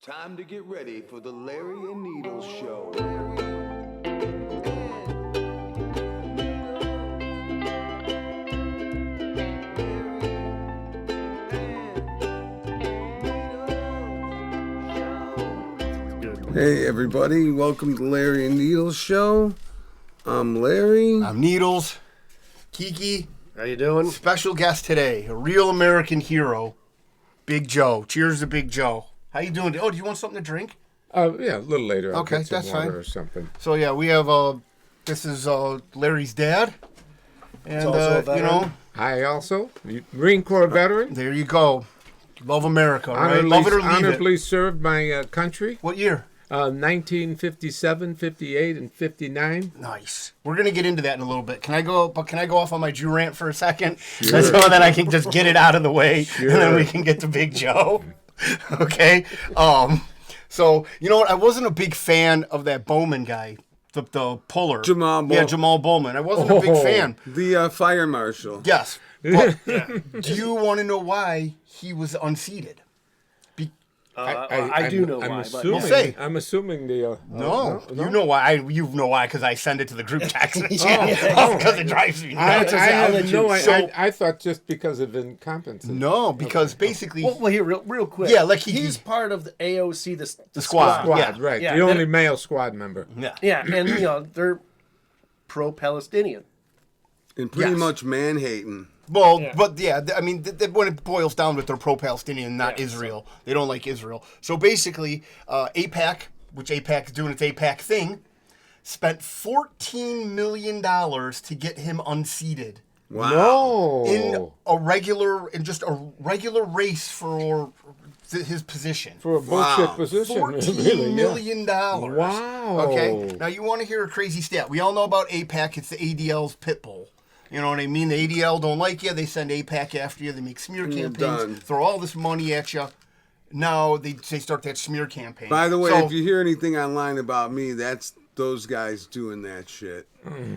Time to get ready for the Larry and Needles Show. Hey everybody, welcome to Larry and Needles Show. I'm Larry. I'm Needles. Kiki. How you doing? Special guest today, a real American hero, Big Joe. Cheers to Big Joe. How you doing? Oh, do you want something to drink? Yeah, a little later. I'll Okay, get some that's water fine. or something. So yeah, we have this is Larry's dad, and also a you veteran. know, I also, Marine Corps veteran. there you go. Love America, right? Love it or leave Honorably it. served my country. What year? 1957, 58, and 59. Nice. We're gonna get into that in a little bit. Can I go off on my Jew rant for a second, so that I can just get it out of the way, and then we can get to Big Joe. Okay. So you know what? I wasn't a big fan of that Bowman guy, the puller. Jamal Bowman. Yeah, Jamal Bowman. I wasn't a big fan. The fire marshal. Yes. But do you want to know why he was unseated? I do know I'm why. assuming, Say. I'm assuming the. No, you know why. You know why because I send it to the group text. Because it drives me I nuts. have no So- idea. I thought just because of incompetence. No, because basically, well, here, real quick. Yeah, like he's part of the AOC, the squad. Squad, Yeah. right. Yeah, the only they're- male squad member. yeah. Yeah, and they're pro-Palestinian. And pretty Yes. much man-hating. Well, Yeah. but yeah, I mean, when it boils down to it, they're pro-Palestinian, not Yeah, Israel. They don't like Israel. So basically, AIPAC, which AIPAC is doing its AIPAC thing, spent $14 million to get him unseated No. in just a regular race for his position. For a bullshit Wow. position. $14 really, yeah. million. Wow. Okay. Now you want to hear a crazy stat. We all know about AIPAC. It's the ADL's pit bull. You know what I mean? The ADL don't like you. They send AIPAC after you. They make smear you're campaigns. done. Throw all this money at you. Now they start that smear campaign. By the way, So- if you hear anything online about me, that's those guys doing that shit.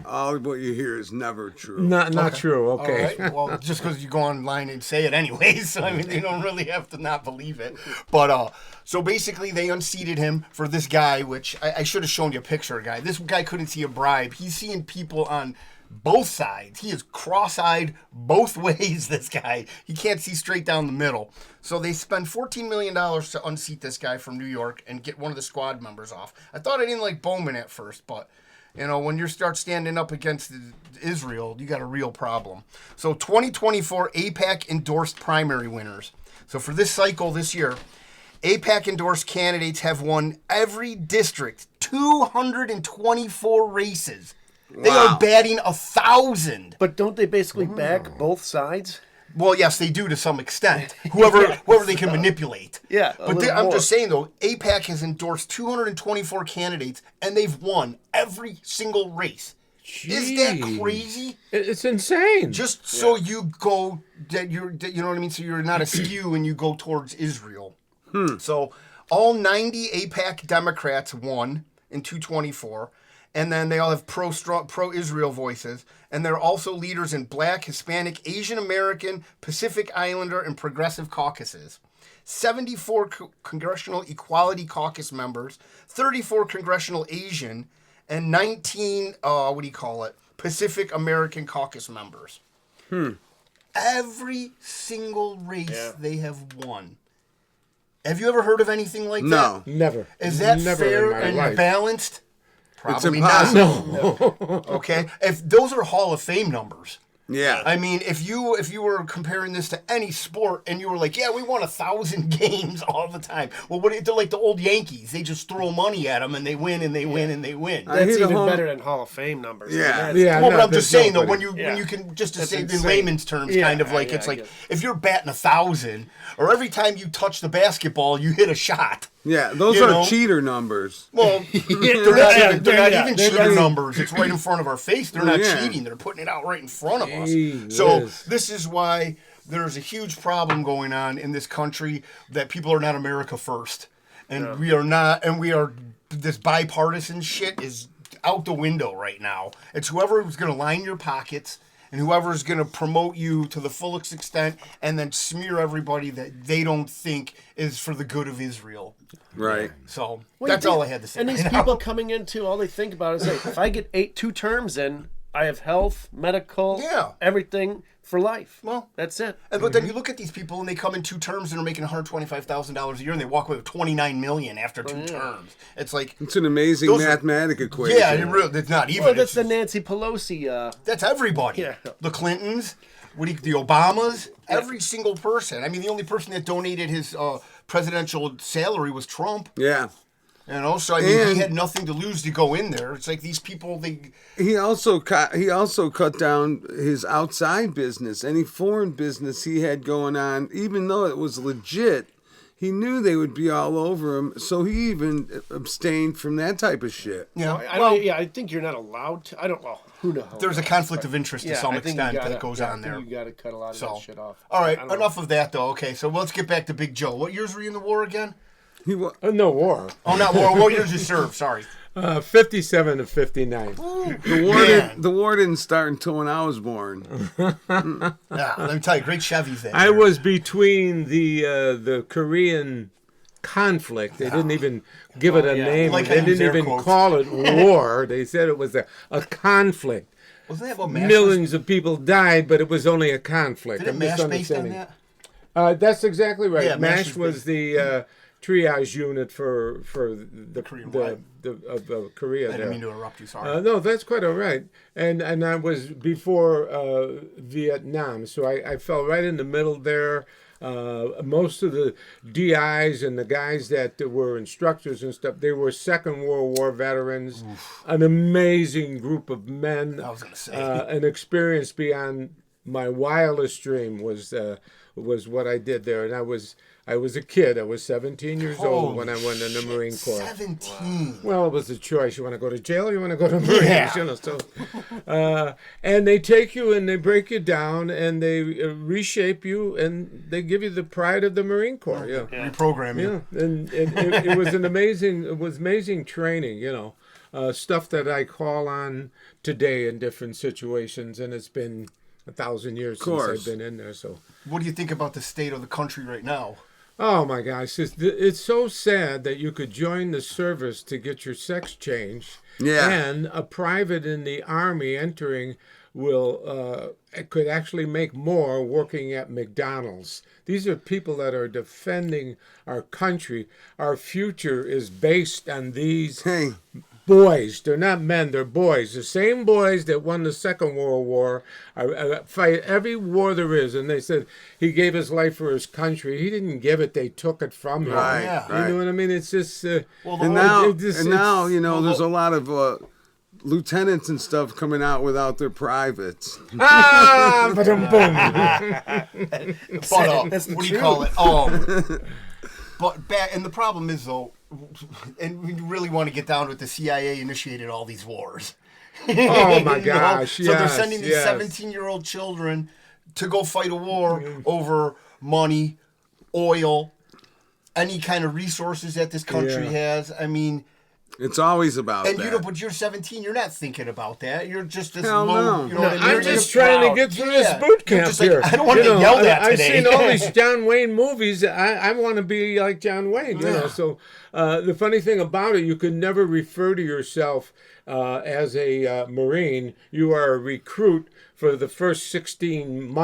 All of what you hear is never true. Not true. All Okay. right. Well, just because you go online and say it anyways, so, I mean, you don't really have to not believe it. But so basically, they unseated him for this guy, which I should have shown you a picture of. Guy. This guy couldn't see a bribe. He's seeing people on both sides. He is cross-eyed both ways. This guy, he can't see straight down the middle. So they spend $14 million to unseat this guy from New York and get one of the squad members off. I thought I didn't like Bowman at first, but. You know, when you start standing up against Israel, you got a real problem. So 2024 AIPAC endorsed primary winners. So for this cycle this year, AIPAC endorsed candidates have won every district, 224 races. They Wow. are batting 1,000. But don't they basically back both sides? Well, yes, they do to some extent. Whoever they can manipulate. Yeah, a But little I'm more. just saying, though, AIPAC has endorsed 224 candidates, and they've won every single race. Is that Jeez. crazy? It's insane. Just so you go, that you know what I mean? So you're not askew and you go towards Israel. So all 90 AIPAC Democrats won in 224. And then they all have pro-Israel voices. And they're also leaders in Black, Hispanic, Asian American, Pacific Islander, and Progressive caucuses. 74 Congressional Equality Caucus members, 34 Congressional Asian, and 19, Pacific American Caucus members. Every single race they have won. Have you ever heard of anything like No. Never. that? Is that Never fair in my and life. balanced? Probably impossible. not. Okay, if those are Hall of Fame numbers. Yeah. I mean, if you were comparing this to any sport and you were like, yeah, we won 1,000 games all the time. Well, they're like the old Yankees. They just throw money at them and they win and they win and they win. I That's hit a even home- better than Hall of Fame numbers. Yeah. That's- Yeah. Well, no, but I'm just there's saying though, nobody. when you can just to That's say in insane. layman's terms, Yeah, kind of like yeah, it's I like get it. if you're batting 1,000, or every time you touch the basketball, you hit a shot. Yeah, those You are know? cheater numbers. Well, they're not even cheater numbers. It's right in front of our face. They're not Yeah. cheating. They're putting it out right in front of us. Jeez So whiz. this is why there's a huge problem going on in this country that people are not America first, and we are not. And we are. This bipartisan shit is out the window right now. It's whoever is going to line your pockets and whoever's going to promote you to the fullest extent and then smear everybody that they don't think is for the good of Israel. Right. So Well, that's you all think- I had to say. And these right now. people coming into, all they think about is, hey, if I get 2 terms in, I have health, medical, Yeah. everything for life. Well, that's it. But then you look at these people and they come in 2 terms and are making $125,000 a year and they walk away with $29 million after 2 terms. It's like, It's an amazing Those are- mathematic equation. yeah, it's not even. Well, that's it's the just- Nancy Pelosi. That's everybody. Yeah. The Clintons, the Obamas, every single person. I mean, the only person that donated his presidential salary was Trump. Yeah. You know, so I mean, And- he had nothing to lose to go in there. It's like these people, He also cut down his outside business, any foreign business he had going on, even though it was legit. He knew they would be all over him, so he even abstained from that type of shit. you know, I think you're not allowed to. I don't know. Who knows? there's a conflict of interest to some I think you extent gotta- that goes yeah, I on think there. You got to cut a lot of So, that shit off. all right, I don't know. enough of that though. Okay, so let's get back to Big Joe. What years were you in the war again? He wa- No war. Oh, not war. What years you served? Sorry. 57 to 59. the war didn't start until when I was born. Yeah, let me tell you, great Chevys there. I was between the Korean conflict. They didn't even give it a yeah. name. Like They I use didn't air even quotes. call it war. They said it was a conflict. Wasn't that what MASH Millions of people died, but it was only a conflict. was? Didn't a MASH based on misunderstanding. that? That's exactly right. Yeah, MASH MASH was was the triage unit for the Korean the, War. of Korea. I didn't there. mean to interrupt you. Sorry. No, that's quite all right. And I was before Vietnam, so I fell right in the middle there. Most of the DIs and the guys that were instructors and stuff, they were Second World War veterans. An amazing group of men. I was gonna say. An experience beyond my wildest dream was what I did there, and I was a kid. I was 17 years old when I went in the Holy Marine shit, Corps. 17. Well, it was a choice. You want to go to jail or you want to go to Marines? Yeah. You know, so, and they take you and they break you down and they reshape you and they give you the pride of the Marine Corps. Yeah. Reprogram you. Yeah, and it was amazing training, stuff that I call on today in different situations, and it's been 1,000 years since course. I've been in there. So, What do you think about the state of the country right now? oh my gosh, it's so sad that you could join the service to get your sex changed, Yeah. and a private in the Army entering could actually make more working at McDonald's. These are people that are defending our country. Our future is based on these Hey, boys. They're not men, they're boys. The same boys that won the Second World War fight every war there is. And they said he gave his life for his country. He didn't give it, they took it from him. right, yeah. right. You know what I mean? It's just... Well, And now, it's- there's a lot of lieutenants and stuff coming out without their privates. ah, ba-dum, boom. but what do you call it? But back, and the problem is though, and we really want to get down to it. The CIA initiated all these wars. Oh my You know? gosh! So they're yes, sending these yes. 17-year-old children to go fight a war over money, oil, any kind of resources that this country Yeah. has. I mean, It's always about and that. you know, but you're 17. You're not thinking about that. You're just this Hell low. no. You know what I mean? I'm You're just trying to proud. get through Yeah. this boot You're camp just like, here. I don't want to get yelled at I've today. seen all these John Wayne movies. I want to be like John Wayne, you know. Yeah. So the funny thing about it, you can never refer to yourself as a Marine. You are a recruit for the first 16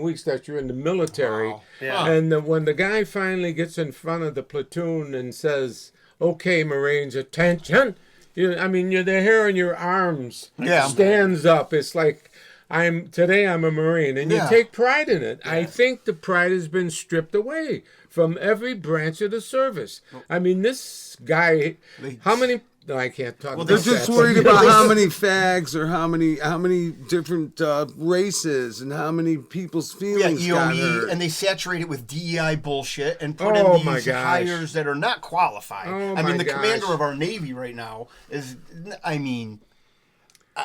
weeks that you're in the military. Wow. Yeah. And when the guy finally gets in front of the platoon and says, "Okay, Marines, attention." The hair on your arms Yeah. stands up. It's like today I'm a Marine, and you Yeah. take pride in it. I think the pride has been stripped away from every branch of the service. I mean, this guy, how many? No, I can't talk. Well, They're about just that, worried but- about how many fags or how many different races and how many people's Yeah, feelings got EOE, hurt. and they saturate it with DEI bullshit and put Oh, in my these gosh. hires that are not qualified. Oh, I mean, my the commander gosh. of our Navy right now is, I mean,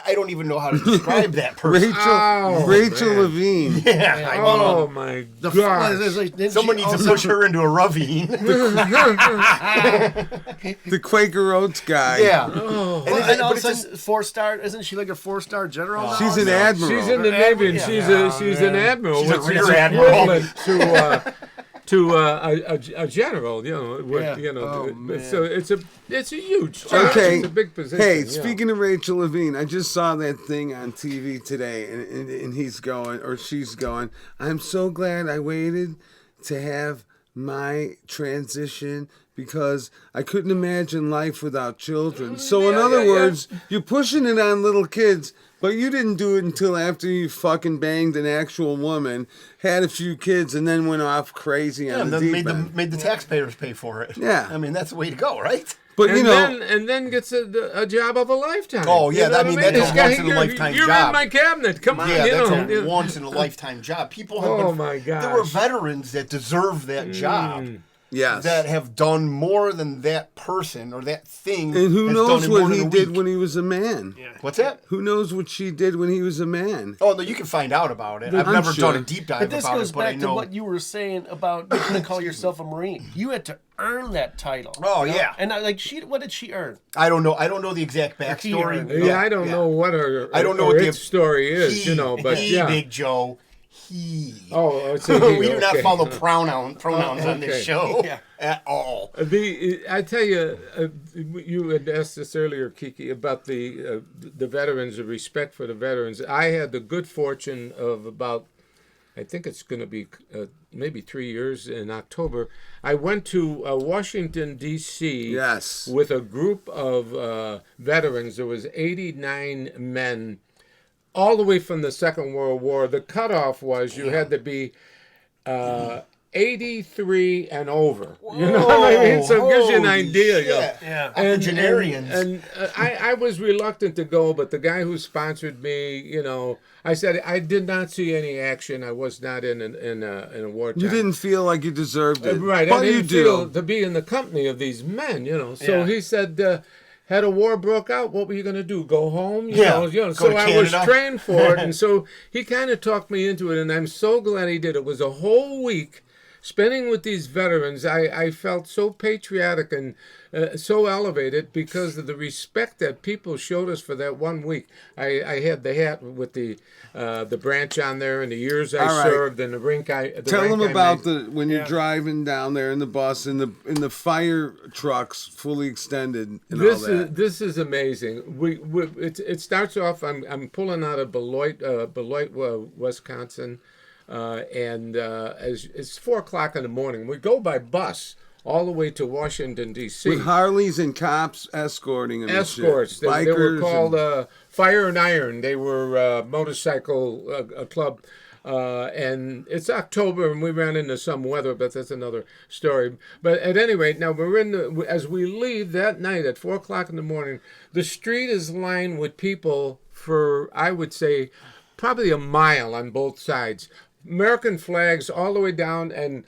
I don't even know how to describe that person. Rachel Levine. Yeah, I mean, Oh my God! someone needs to push her into a ravine. The Quaker Oats guy. Yeah. And but also it's just- 4-star. Isn't she like a 4-star general? now? She's an admiral. She's in the Navy, and she's an admiral, She's a which is rear admiral. equivalent to a general. You know, with, Yeah. you know. Oh, man. So it's a huge job. Okay. It's a big position. Hey, yeah. speaking of Rachel Levine, I just saw that thing on TV today, and he's going, or she's going, I'm so glad I waited to have my transition because I couldn't imagine life without children. So, in other words, you're pushing it on little kids, but you didn't do it until after you fucking banged an actual woman, had a few kids, and then went off crazy on And the then deep end. made the taxpayers pay for it. Yeah. I mean, that's the way to go, right? But, you know, and then gets a job of a lifetime. Oh, yeah, You know I what mean, This that's a guy, once-in-a-lifetime you're job. in my cabinet. Come on, Yeah, you that's know. a once in a lifetime job. People have Oh, been, my there were gosh. veterans that deserve that job. yes. That have done more than that person or that thing. And who has knows done in more what than he a did week. when he was a man? What's that? Who knows what she did when he was a man? Oh, no, you can find out about it. I've I'm never sure. done a deep dive But this about goes it, but I back to know. what you were saying about you couldn't call yourself a Marine. You had to earn that title. Oh, you know? yeah. And what did she earn? I don't know. I don't know the exact backstory. earned Yeah, I don't know what her I don't know her what the its story is, you know, but he, yeah. Big Joe, he. Oh, it's a he, We do not okay. follow pronouns on okay. this show Yeah. at all. I tell you, you had asked this earlier, Kiki, about the veterans, the respect for the veterans. I had the good fortune of about, I think it's going to be maybe 3 years in October. I went to Washington, D.C. Yes. with a group of veterans. There was 89 men, all the way from the Second World War. The cutoff was you had to be 83 and over. You know what I mean? So it gives you an Holy idea. You know. shit. Yeah. Octogenarians. And I was reluctant to go, but the guy who sponsored me, you know, I said I did not see any action. I was not in a wartime. You didn't feel like you deserved it. Right, But I didn't you feel do. to be in the company of these men, you know. So Yeah. he said, had a war broke out, what were you going to do? Go home? Yeah, You know. go So to I was Canada. trained for it, and so he kind of talked me into it, and I'm so glad he did. It was a whole week spending with these veterans. I felt so patriotic and so elevated because of the respect that people showed us for that 1 week. I had the hat with the branch on there and the years I All right. served and the rank I. The Tell rank them I about made. when you're driving down there in the bus in the fire trucks fully extended and all that. This is amazing. It starts off. I'm pulling out of Beloit, Wisconsin, and it's 4:00 in the morning. We go by bus all the way to Washington D.C. With Harleys and cops escorting them. and shit. Escorts. They were Bikers called and- Fire and Iron. They were motorcycle a club. And it's October, and we ran into some weather, but that's another story. But at any rate, now as we leave that night at 4:00 in the morning, the street is lined with people for, I would say, probably a mile on both sides. American flags all the way down, and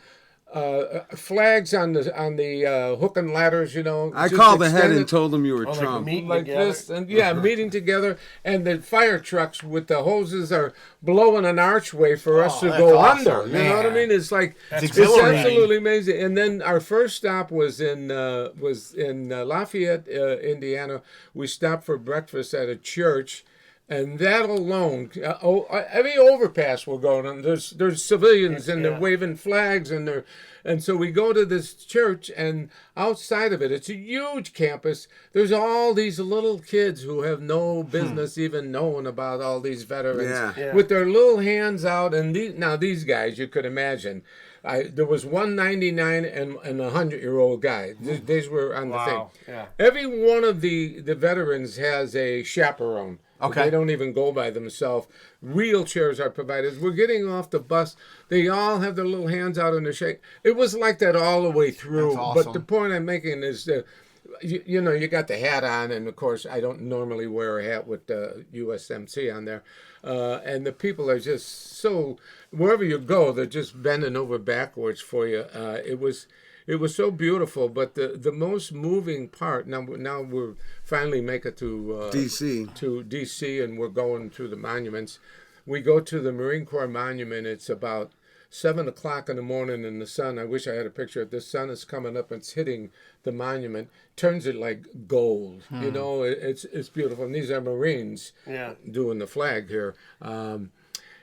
flags on the hook and ladders. You know, I just called ahead extended and told them you were Like Trump. meeting like together. this, and meeting together, and the fire trucks with the hoses are blowing an archway for us to that's go awesome, under. You know what I man. mean? It's like it's exhilarating. absolutely amazing. And then our first stop was in Lafayette, Indiana. We stopped for breakfast at a church. And that alone, every overpass we're going on, there's civilians and they're waving flags and so we go to this church, and outside of it, it's a huge campus. There's all these little kids who have no business even knowing about all these veterans Yeah. with their little hands out. And these guys, you could imagine. There was one 99 and a 100-year-old guy. These were on the thing. Wow. Yeah. Every one of the veterans has a chaperone. Okay. They don't even go by themselves. Wheelchairs are provided. We're getting off the bus. They all have their little hands out in the shake. It was like that all the way through. That's awesome. But the point I'm making is that, you know, you got the hat on, and of course, I don't normally wear a hat with USMC on there. And the people are just so, wherever you go, they're just bending over backwards for you. It was so beautiful, but the most moving part, now we're finally make it to DC. to DC, and we're going to the monuments. We go to the Marine Corps monument. It's about 7 o'clock in the morning, and the sun, I wish I had a picture of this. Sun is coming up and it's hitting the monument, turns it like gold. You know, it's beautiful. And these are Marines doing the flag here.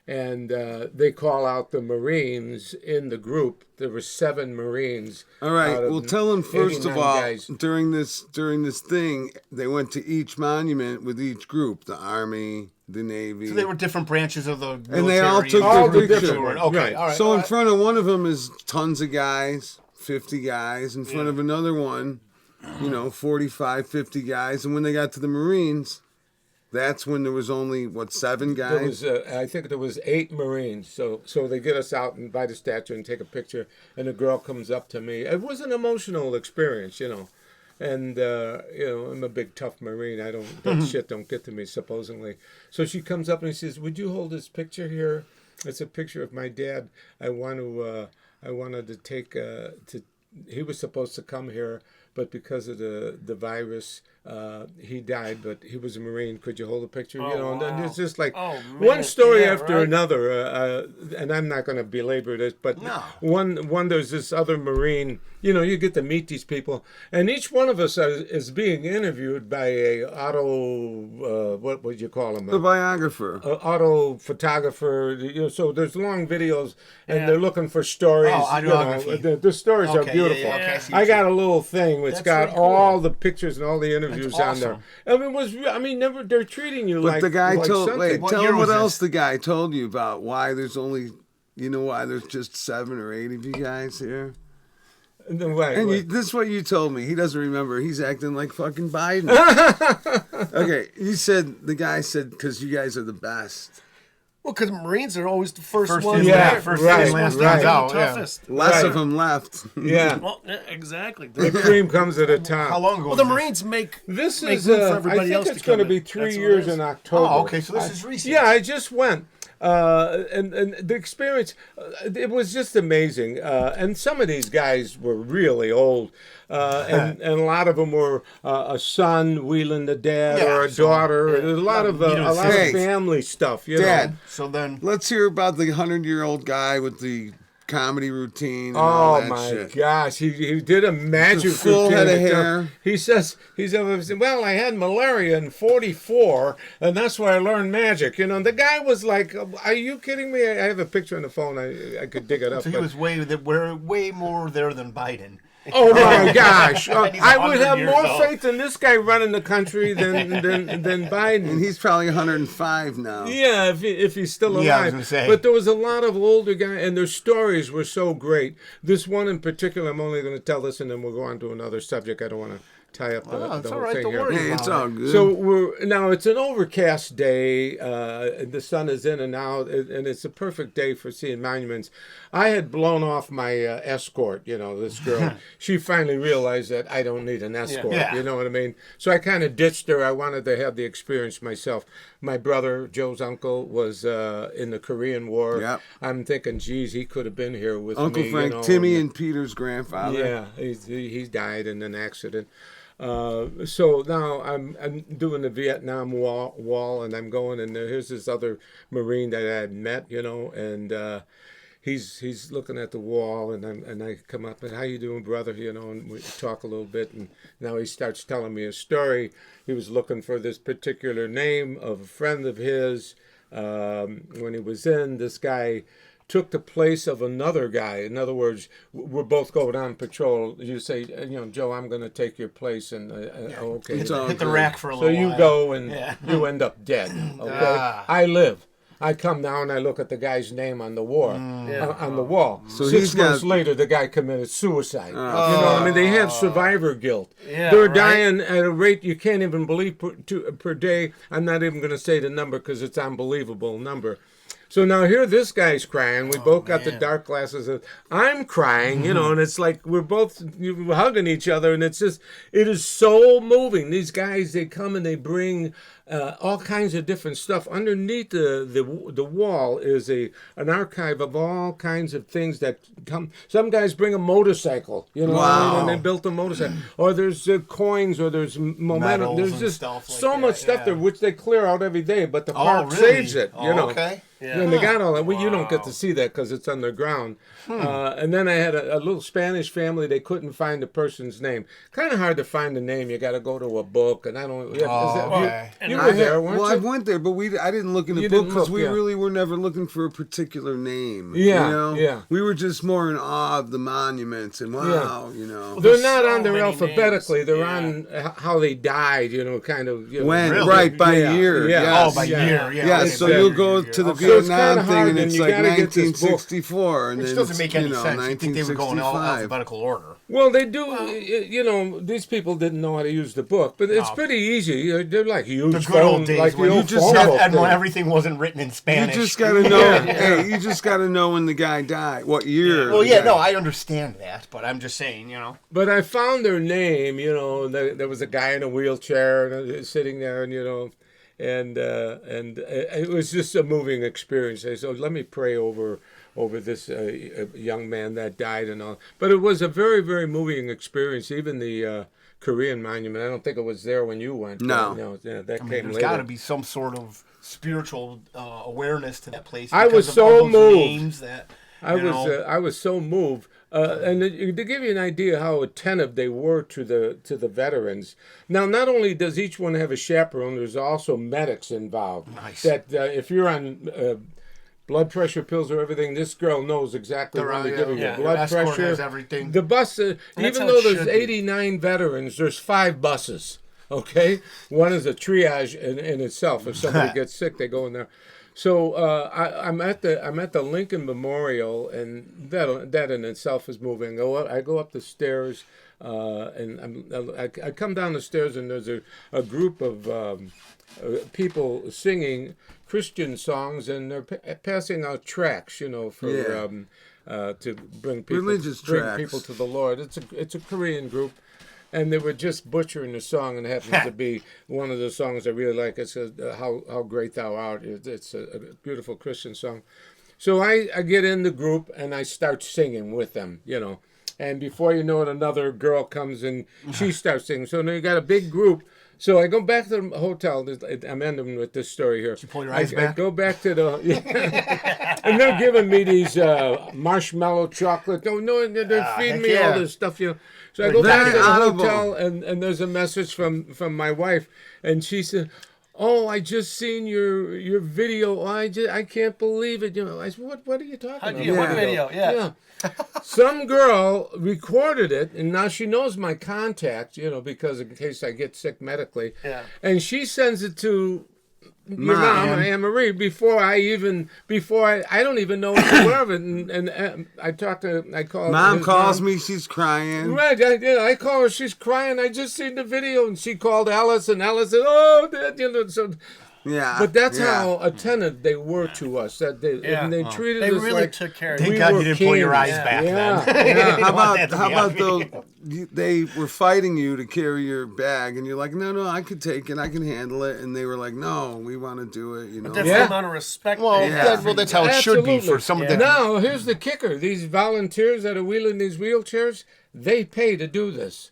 And they call out the Marines in the group. There were 7 Marines. All right. out of Well, tell them first of 89 all, guys. during this thing, they went to each monument with each group, the Army, the Navy. So they were different branches of the military. And they all took All their the picture. different- Okay, Right. all right. So all in right. front of one of them is tons of guys, 50 guys. In front of another one, 45, 50 guys. And when they got to the Marines, that's when there was only, 7 There guys? was, I think there was 8 Marines. So they get us out and by the statue and take a picture. And a girl comes up to me. It was an emotional experience, And I'm a big tough Marine. That shit don't get to me supposedly. So she comes up and she says, "Would you hold this picture here? It's a picture of my dad. I wanted to take he was supposed to come here, but because of the virus, he died. But he was a Marine. Could you hold a picture? And then it's just like one story after another. And I'm not going to belabor this, but one there's this other Marine. You get to meet these people, and each one of us is being interviewed by a what would you call him? The biographer. Auto photographer. So there's long videos, and they're looking for stories. Oh, autography. The stories are Okay, beautiful. yeah, okay, I see I what got a little thing. It's That's got really cool. all the pictures and all the interviews That's on there. They're treating you But like the guy like told, something. wait, What tell year him what was else this? the guy told you about why there's only, why there's just 7 or 8 of you guys here? Right, And right. this is what you told me. He doesn't remember. He's acting like fucking Biden. Okay, the guy said, because you guys are the best. Well, because Marines are always the first First ones in, there. first right, in, last right. ones out. Yeah. Toughest. Less Right. of them left. Yeah, Well, yeah, exactly. the cream comes at a top. How long ago? Well, the was this? Marines make This make is, room for I everybody think else it's to going to come be in. 3 That's what years it is. in October. Oh, okay. So this is recent. Yeah, I just went. And the experience, it was just amazing. And some of these guys were really old. And a lot of them were a son wheeling the dad Yeah, or a so, daughter. There's a lot of Hey, family stuff, Dad, So then, let's hear about the 100-year-old guy with the comedy routine and all Oh that my shit. gosh, he did a magic full routine. head of hair. He says, well, I had malaria in 44, and that's where I learned magic. The guy was like, are you kidding me? I have a picture on the phone. I could dig it up. so he but- was way more there than Biden. Oh my gosh! And he's I would 100 have years more old. faith in this guy running the country than Biden. And he's probably 105 now. Yeah, if he's still alive. Yeah, I was gonna say. But there was a lot of older guys, and their stories were so great. This one in particular, I'm only going to tell this, and then we'll go on to another subject. I don't want to tie up the it's whole all right, thing don't here. worry. Hey, it's all good. So now it's an overcast day. The sun is in and out, and it's a perfect day for seeing monuments. I had blown off my escort. This girl. She finally realized that I don't need an escort. Yeah. You know what I mean? So I kind of ditched her. I wanted to have the experience myself. My brother, Joe's uncle, was in the Korean War. Yep. I'm thinking, geez, he could have been here with Uncle me. Frank, Timmy and Peter's grandfather. Yeah, he's died in an accident. So now I'm doing the Vietnam wall, and I'm going, and here's this other Marine that I had met, and he's looking at the wall, and I come up and, how you doing, brother? And we talk a little bit, and now he starts telling me a story. He was looking for this particular name of a friend of his. When he was in, this guy took the place of another guy. In other words, we're both going on patrol. You say, Joe, I'm going to take your place, and okay. It's all Hit the good. rack for a So little you while. go and Yeah. you end up dead. Okay, Ah. I live. I come down and I look at the guy's name on the wall. On the wall. So 6 he's got- months later, the guy committed suicide. They have survivor guilt. Yeah, They're right. dying at a rate you can't even believe per day. I'm not even going to say the number because it's an unbelievable number. So now here this guy's crying. We both got the dark glasses. And I'm crying, and it's like we're both hugging each other, and it is so moving. These guys, they come and they bring all kinds of different stuff. Underneath the wall is an archive of all kinds of things that come. Some guys bring a motorcycle, Wow. and they built a motorcycle. Or there's coins, or there's momentum. Medals There's and just stuff like so that, much stuff yeah. there, which they clear out every day. But the Oh, park really? saves it, Okay. Yeah. And they got all that. Well, you don't get to see that because it's underground. And then I had a little Spanish family. They couldn't find the person's name. Kind of hard to find the name. You got to go to a book, and I don't. okay. You were there, weren't I you? went there, but I didn't look in the You book didn't because look, we yeah. really were never looking for a particular name. Yeah, yeah. We were just more in awe of the monuments and wow, They're There's not so on there many alphabetically. names. They're Yeah. on how they died. Kind of. When Really? right by Yeah, year. yeah. Yes. Oh, by Yeah. year. Yeah. Yeah, okay, so by you'll year, go yeah, to the okay. So it's Vietnam kinda thing, hard, and and it's you like gotta get this book. 1964, and Which then doesn't it's, make any sense. You think they would go in 1965. alphabetical order. Well, they do. These people didn't know how to use the book, but it's No. pretty easy. They're like huge The good old days like the when old you just phone book and when thing. everything wasn't written in You Spanish. just gotta know. Hey, you just gotta know when the guy died, what year. Well, the yeah, guy- no, I understand that, but I'm just saying, But I found their name. There was a guy in a wheelchair sitting there, and it was just a moving experience. I said, "Let me pray over this young man that died and all." But it was a very, very moving experience. Even the Korean monument. I don't think it was there when you went. No. That came there's later. got to be some sort of spiritual awareness to that place. I because was of so all those moved. names that, I was so moved, and to give you an idea how attentive they were to the veterans. Now, not only does each one have a chaperone, there's also medics involved. Nice. That if you're on blood pressure pills or everything, this girl knows exactly They're when to on, give you yeah. your blood Escort pressure. has everything. The bus, that's even how though it there's should be. 89 veterans, there's 5 buses. Okay, one is a triage in itself. If somebody gets sick, they go in there. So I'm at the Lincoln Memorial, and that in itself is moving. I go up the stairs, and I come down the stairs, and there's a group of people singing Christian songs, and they're passing out tracts, for Yeah. to bring people Religious bring tracts. people to the Lord. It's a Korean group. And they were just butchering the song, and it happens to be one of the songs I really like. It's How Great Thou Art. It's a beautiful Christian song. So I get in the group, and I start singing with them, And before you know it, another girl comes, and she starts singing. So now you got a big group. So I go back to the hotel. I'm ending with this story here. you pull your eyes I back? go back to the... and they're giving me these marshmallow chocolate. No, they're feeding heck me yeah. all this stuff, So I go back to Very the audible. hotel, and there's a message from my wife, and she said, "Oh, I just seen your video. I can't believe it." I said, "What are you talking about?" What video? Yeah. Some girl recorded it, and now she knows my contact, because in case I get sick medically. Yeah. And she sends it to your mom, Anne Marie, before I don't even know what's aware of it. And I call Mom his calls mom. me, she's crying. Right, I call her. She's crying. I just seen the video, and she called Alice, and Alice said, "Oh, Dad," So, Yeah. but that's yeah. how attentive they were to us. That and they treated They us really like took care of Thank you. God were you didn't pull your kings. eyes back Yeah, then. yeah. How want that about to how be about on though? They were fighting you to carry your bag, and you're like, no, I could take it, I can handle it, and they were like, no, we want to do it, That's Yeah. the amount of respect. Well, they have. that's how it should be for Absolutely. someone Yeah. that. Now, here's the kicker. These volunteers that are wheeling these wheelchairs, they pay to do this.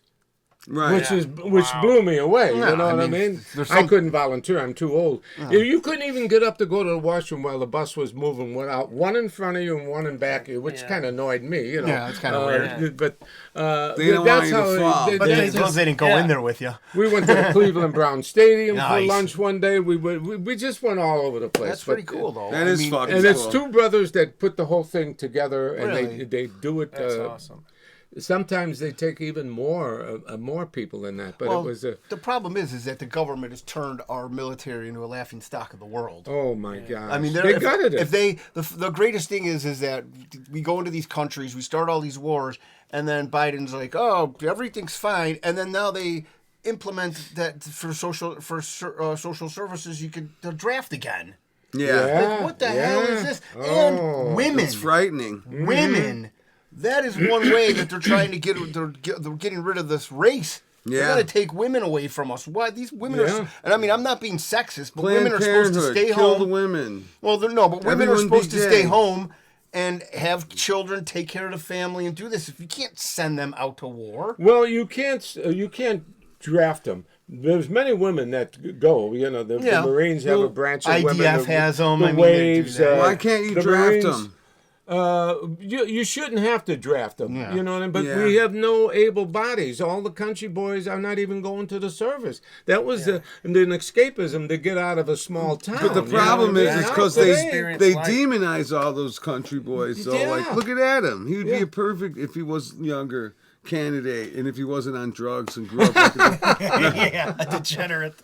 Right. Which blew me away. Yeah, you know I what I mean, mean? there's I some- couldn't volunteer. I'm too old. You couldn't even get up to go to the washroom while the bus was moving. Without one in front of you and one in back of you, which Yeah. kind of annoyed me. Yeah, it's kinda weird. But They don't that's want you to how fall. But that's they, just- they didn't go yeah. in there with you. we went to the Cleveland Brown Stadium for Nice. lunch one day. We just went all over the place. That's pretty But, cool, though. That is fucking And it's cool. two brothers that put the whole thing together, and Really? they do it. That's awesome. Sometimes they take even more people in that, but Well, it was the problem is that the government has turned our military into a laughing stock of the world. oh my god! I mean, they gutted it. if they the greatest thing is that we go into these countries, we start all these wars, and then Biden's like, oh, everything's fine, and then now they implement that for social services, you could draft again. Yeah. Like, what the hell is this? Oh, And women. It's frightening. Women. That is one way that they're trying to they're getting rid of this race. They're Yeah. going to take women away from us. Why? These women Yeah. are... And I mean, I'm not being sexist, but Planned women are supposed to Parenthood, stay kill the home. women. Well, no, but women are Everyone supposed be to stay gay. home and have children, take care of the family, and do this. If you can't send them out to war... Well, you can't draft them. There's many women that go. You know, the Marines have a branch of women. IDF has them. The I mean, they do Waves. that. Why can't you the draft Marines, them? You shouldn't have to draft them. Yeah. You know what I mean? But Yeah. we have no able bodies. All the country boys are not even going to the service. That was an escapism to get out of a small town. But the you know problem what I is, mean? it's Now because today- they life. demonize all those country boys. So, like, Yeah. look at Adam. He would be Yeah. a perfect, if he was younger, candidate, and if he wasn't on drugs and grew up like a Yeah, a degenerate.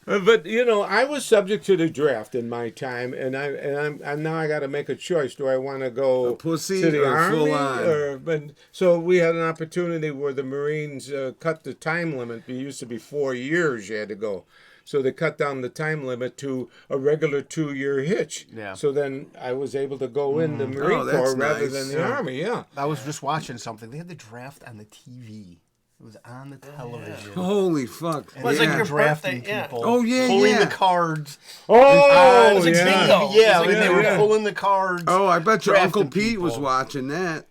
But you know, I was subject to the draft in my time, and I'm now I got to make a choice. Do I want to go A pussy to the or army, full on? but so we had an opportunity where the Marines cut the time limit. It used to be 4 years you had to go, so they cut down the time limit to a regular 2-year hitch. Yeah. So then I was able to go in the Marine Oh, that's Corps rather nice. than the Yeah. Army. Yeah. I was just watching something. They had the draft on the TV. It was on the television. Holy fuck. Well, it's like yeah. your Drafting birthday, yeah. people. Oh, yeah, Pulling yeah. the cards. Oh, it was like yeah. bingo. Yeah, It's like like they were yeah. pulling the cards. Oh, I bet your drafting Uncle Pete was people. watching that.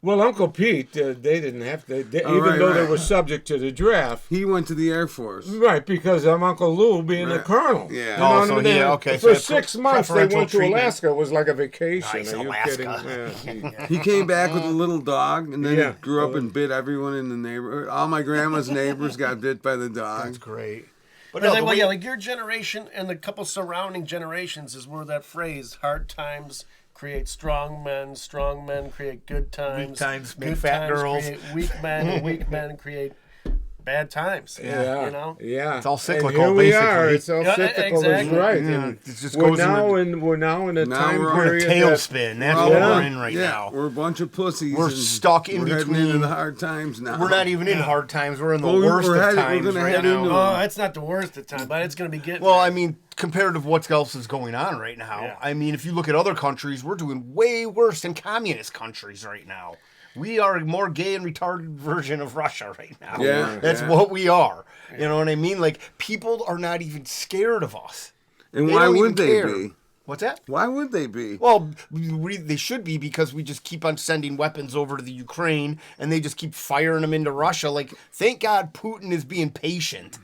Well, Uncle Pete, they didn't have to, Oh, even right, though they right. were subject to the draft. He went to the Air Force. Right, because of Uncle Lou being a Right. colonel. Yeah. You know Oh, what so I mean? yeah, okay, For so 6 months, they preferential went to treatment. Alaska. It was like a vacation. Nice, Are you Alaska. kidding? Yeah. He came back with a little dog, and then Yeah. he grew up and bit everyone in the neighborhood. All my grandma's neighbors got bit by the dog. That's great. But But no, like, the well, way- yeah, like your generation and the couple surrounding generations is where that phrase "hard times create strong men create good times, Weak times make good fat times girls." create weak men, and weak men create bad times." Yeah, you know. yeah. It's all cyclical, And here we are. basically. It's all Yeah, cyclical. exactly. Is right. Yeah, And it just we're goes in now the- in a Now time we're on a We're in a period that- tailspin. That's We're what all- we're in right now. We're a bunch of pussies. We're and stuck in we're heading between- into the hard times now. We're not even in hard times. We're in the Well, worst we're of headed- we're times gonna right head now. into Oh, it's not the worst of time, but it's going to be getting. Well, there. I mean, compared to what else is going on right now, Yeah. I mean, if you look at other countries, we're doing way worse than communist countries right now. We are a more gay and retarded version of Russia right now. Yeah, That's yeah. what we are. You know what I mean? Like, people are not even scared of us. And They why don't would even they care. be? What's that? Why would they be? Well, they should be, because we just keep on sending weapons over to the Ukraine, and they just keep firing them into Russia. Like, thank God Putin is being patient.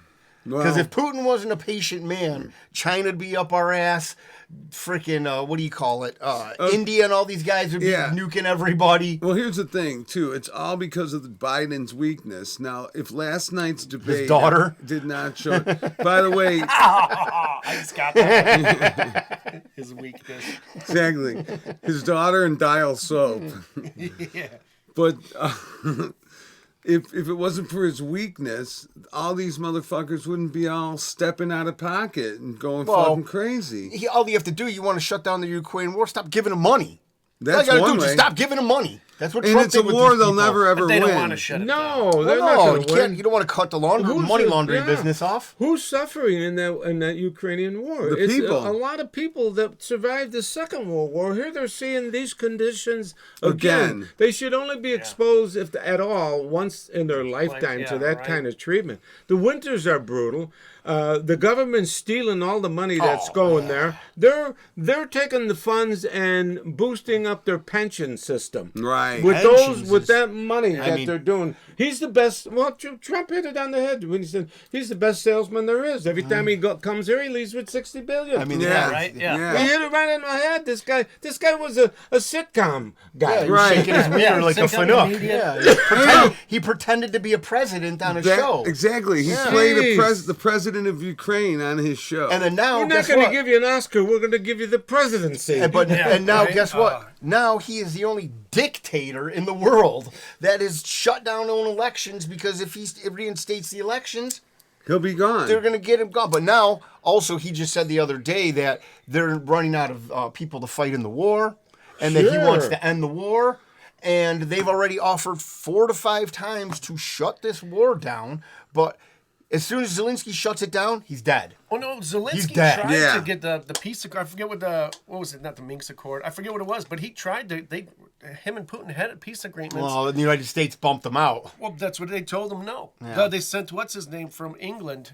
Because Well, if Putin wasn't a patient man, China'd be up our ass. Freaking, what do you call it? India and all these guys would be yeah. nuking everybody. Well, here's the thing, too. It's all because of Biden's weakness. Now, if last night's debate daughter? did not show... By the way, I just got that. His weakness. exactly, his daughter and Dial soap. Yeah. But if it wasn't for his weakness, all these motherfuckers wouldn't be all stepping out of pocket and going Well, fucking crazy. All you have to do, you want to shut down the Ukraine war, stop giving them money. That's all you gotta one do, way. just stop giving them money. That's what And Trump it's a did with war these they'll people. never ever But they win. don't want to shut it down. No, they're not No, going you to can't. win. You don't want to cut the Who's money the- laundering yeah. business off. Who's suffering in that Ukrainian war? The It's people. A lot of people that survived the Second World War. Here they're seeing these conditions again. They should only be exposed, if at all, once in their lifetime to yeah, that right. kind of treatment. The winters are brutal. The government's stealing all the money that's going there. They're taking the funds and boosting up their pension system. Right. With Pensions with is- that money that mean- they're doing. He's the best. Well, Trump hit it on the head when he said he's the best salesman there is. Every time he comes here, he leaves with $60 billion. I mean, Yeah, right? Yeah. he hit it right in my head. This guy was a sitcom guy. Yeah, he was Right. shaking his wiener like a Sitcom Fanuc. comedian. Yeah, he pretended to be a president on a show. Exactly. He Yeah. played Jeez. the president of Ukraine on his show. And then now, We're not guess going to what? give you an Oscar. We're going to give you the presidency. And now, right? guess what? Now he is the only dictator in the world that has shut down on elections, because if he reinstates the elections, He'll be gone. they're going to get him gone. But now, also, he just said the other day that they're running out of people to fight in the war, and that he Sure. wants to end the war. And they've already offered 4 to 5 times to shut this war down, but As soon as Zelensky shuts it down, he's dead. Oh no, Zelensky dead. tried Yeah. to get the peace accord. I forget what was it? Not the Minsk Accord. I forget what it was, but he tried to. Him and Putin had peace agreements. Well, the United States bumped them out. Well, that's what they told him. No, Yeah. they sent what's his name from England.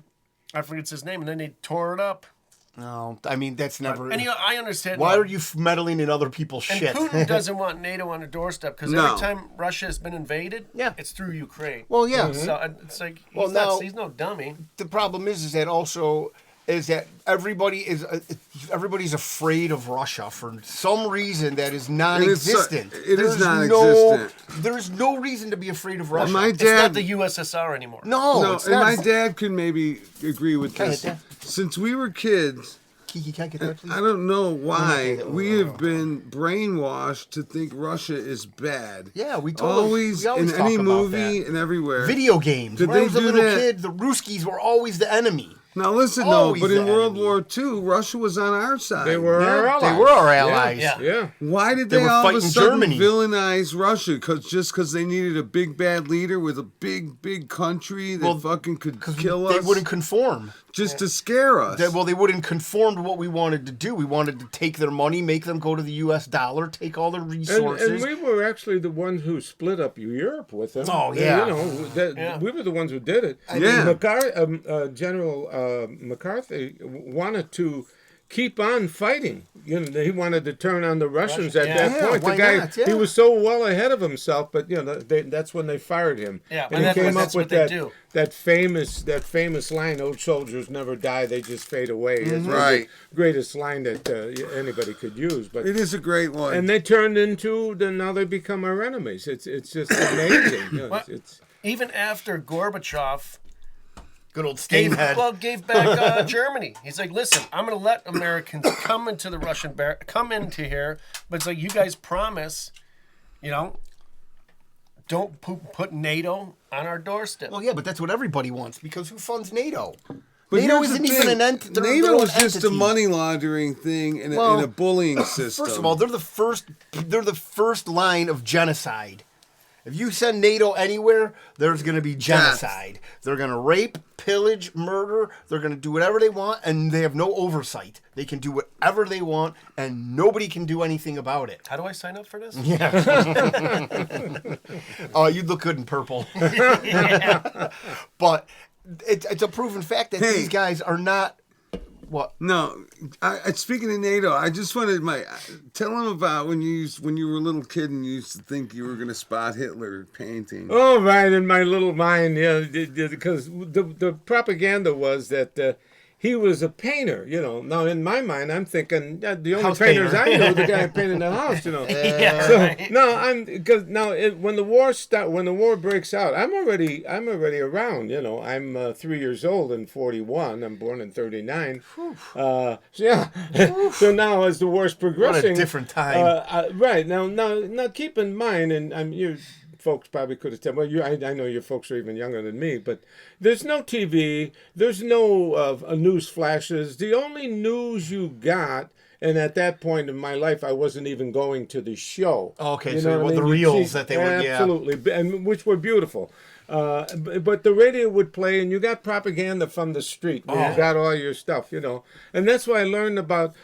I forget his name, and then they tore it up. No, I mean that's never. And I understand. Why are you meddling in other people's And shit? Putin doesn't want NATO on the doorstep because No. every time Russia has been invaded, Yeah. it's through Ukraine. Well, yeah. So it's like Well, he's no dummy. The problem is that also is that everybody's afraid of Russia for some reason that is non-existent. It is non-existent. There's no reason to be afraid of Russia. My It's not dad, the USSR anymore. no, no, it's and not. my dad could maybe agree with Okay, this. Dad. Since we were kids, Kiki, can I get that, please? I don't know why we have been brainwashed to think Russia is bad. Yeah, we always in talk any about movie that. and everywhere. Video games. Did when I they was a do little that? kid, the Ruskies were always the enemy. Now listen, Always but in the World enemy. War II, Russia was on our side. They were our allies. They were our allies. Yeah. Yeah. Why did They they were all of a fighting sudden Germany. villainize Russia? Just because they needed a big bad leader with a big country that Well, fucking could 'Cause kill they us, wouldn't conform. just to scare us. They wouldn't conform to what we wanted to do. We wanted to take their money, make them go to the U.S. dollar, take all their resources. And we were actually the ones who split up Europe with them. Oh, yeah. We were the ones who did it. Yeah. General McCarthy wanted to keep on fighting. He wanted to turn on the Russians at that Yeah, point. why The guy, not? Yeah. he was so well ahead of himself, but that's when they fired him. Yeah, and he but came that's up what with they that do. that famous line: "Old soldiers never die; they just fade away." It's Right. the greatest line that anybody could use. But it is a great one. and they turned into now they become our enemies. It's just amazing. It's Even after Gorbachev Good old gave Stainhead. gave back Germany, he's like, listen, I'm going to let Americans come into the Russian come into here, but it's like you guys promise, don't put NATO on our doorstep. Well, yeah, but that's what everybody wants because who funds NATO? But NATO here's the isn't even thing, an entity. NATO is just a money laundering thing and Well, a bullying system. First of all, they're the first line of genocide. If you send NATO anywhere, there's going to be genocide. They're going to rape, pillage, murder. They're going to do whatever they want, and they have no oversight. They can do whatever they want, and nobody can do anything about it. How do I sign up for this? Oh, you'd look good in purple. But it's a proven fact that these guys are not. What? No, speaking of NATO, I just wanted tell them about when you were a little kid and you used to think you were going to spot Hitler painting. oh right in my little mind, because the propaganda was that he was a painter. Now in my mind, I'm thinking the only House painters painter. I knew the guy painting the house. Yeah, So right. no, when the war breaks out, I'm already around. I'm 3 years old and 41. I'm born in 39. So so now as the war's progressing, different time. right now keep in mind, and you folks probably could have told. Well, I know your folks are even younger than me, but there's no TV, there's no news flashes. The only news you got. And at that point in my life, I wasn't even going to the show. Okay, You so know what I the mean? reels that they would, yeah. absolutely, and which were beautiful. But the radio would play, and you got propaganda from the street. Where you got all your stuff, and that's why I learned about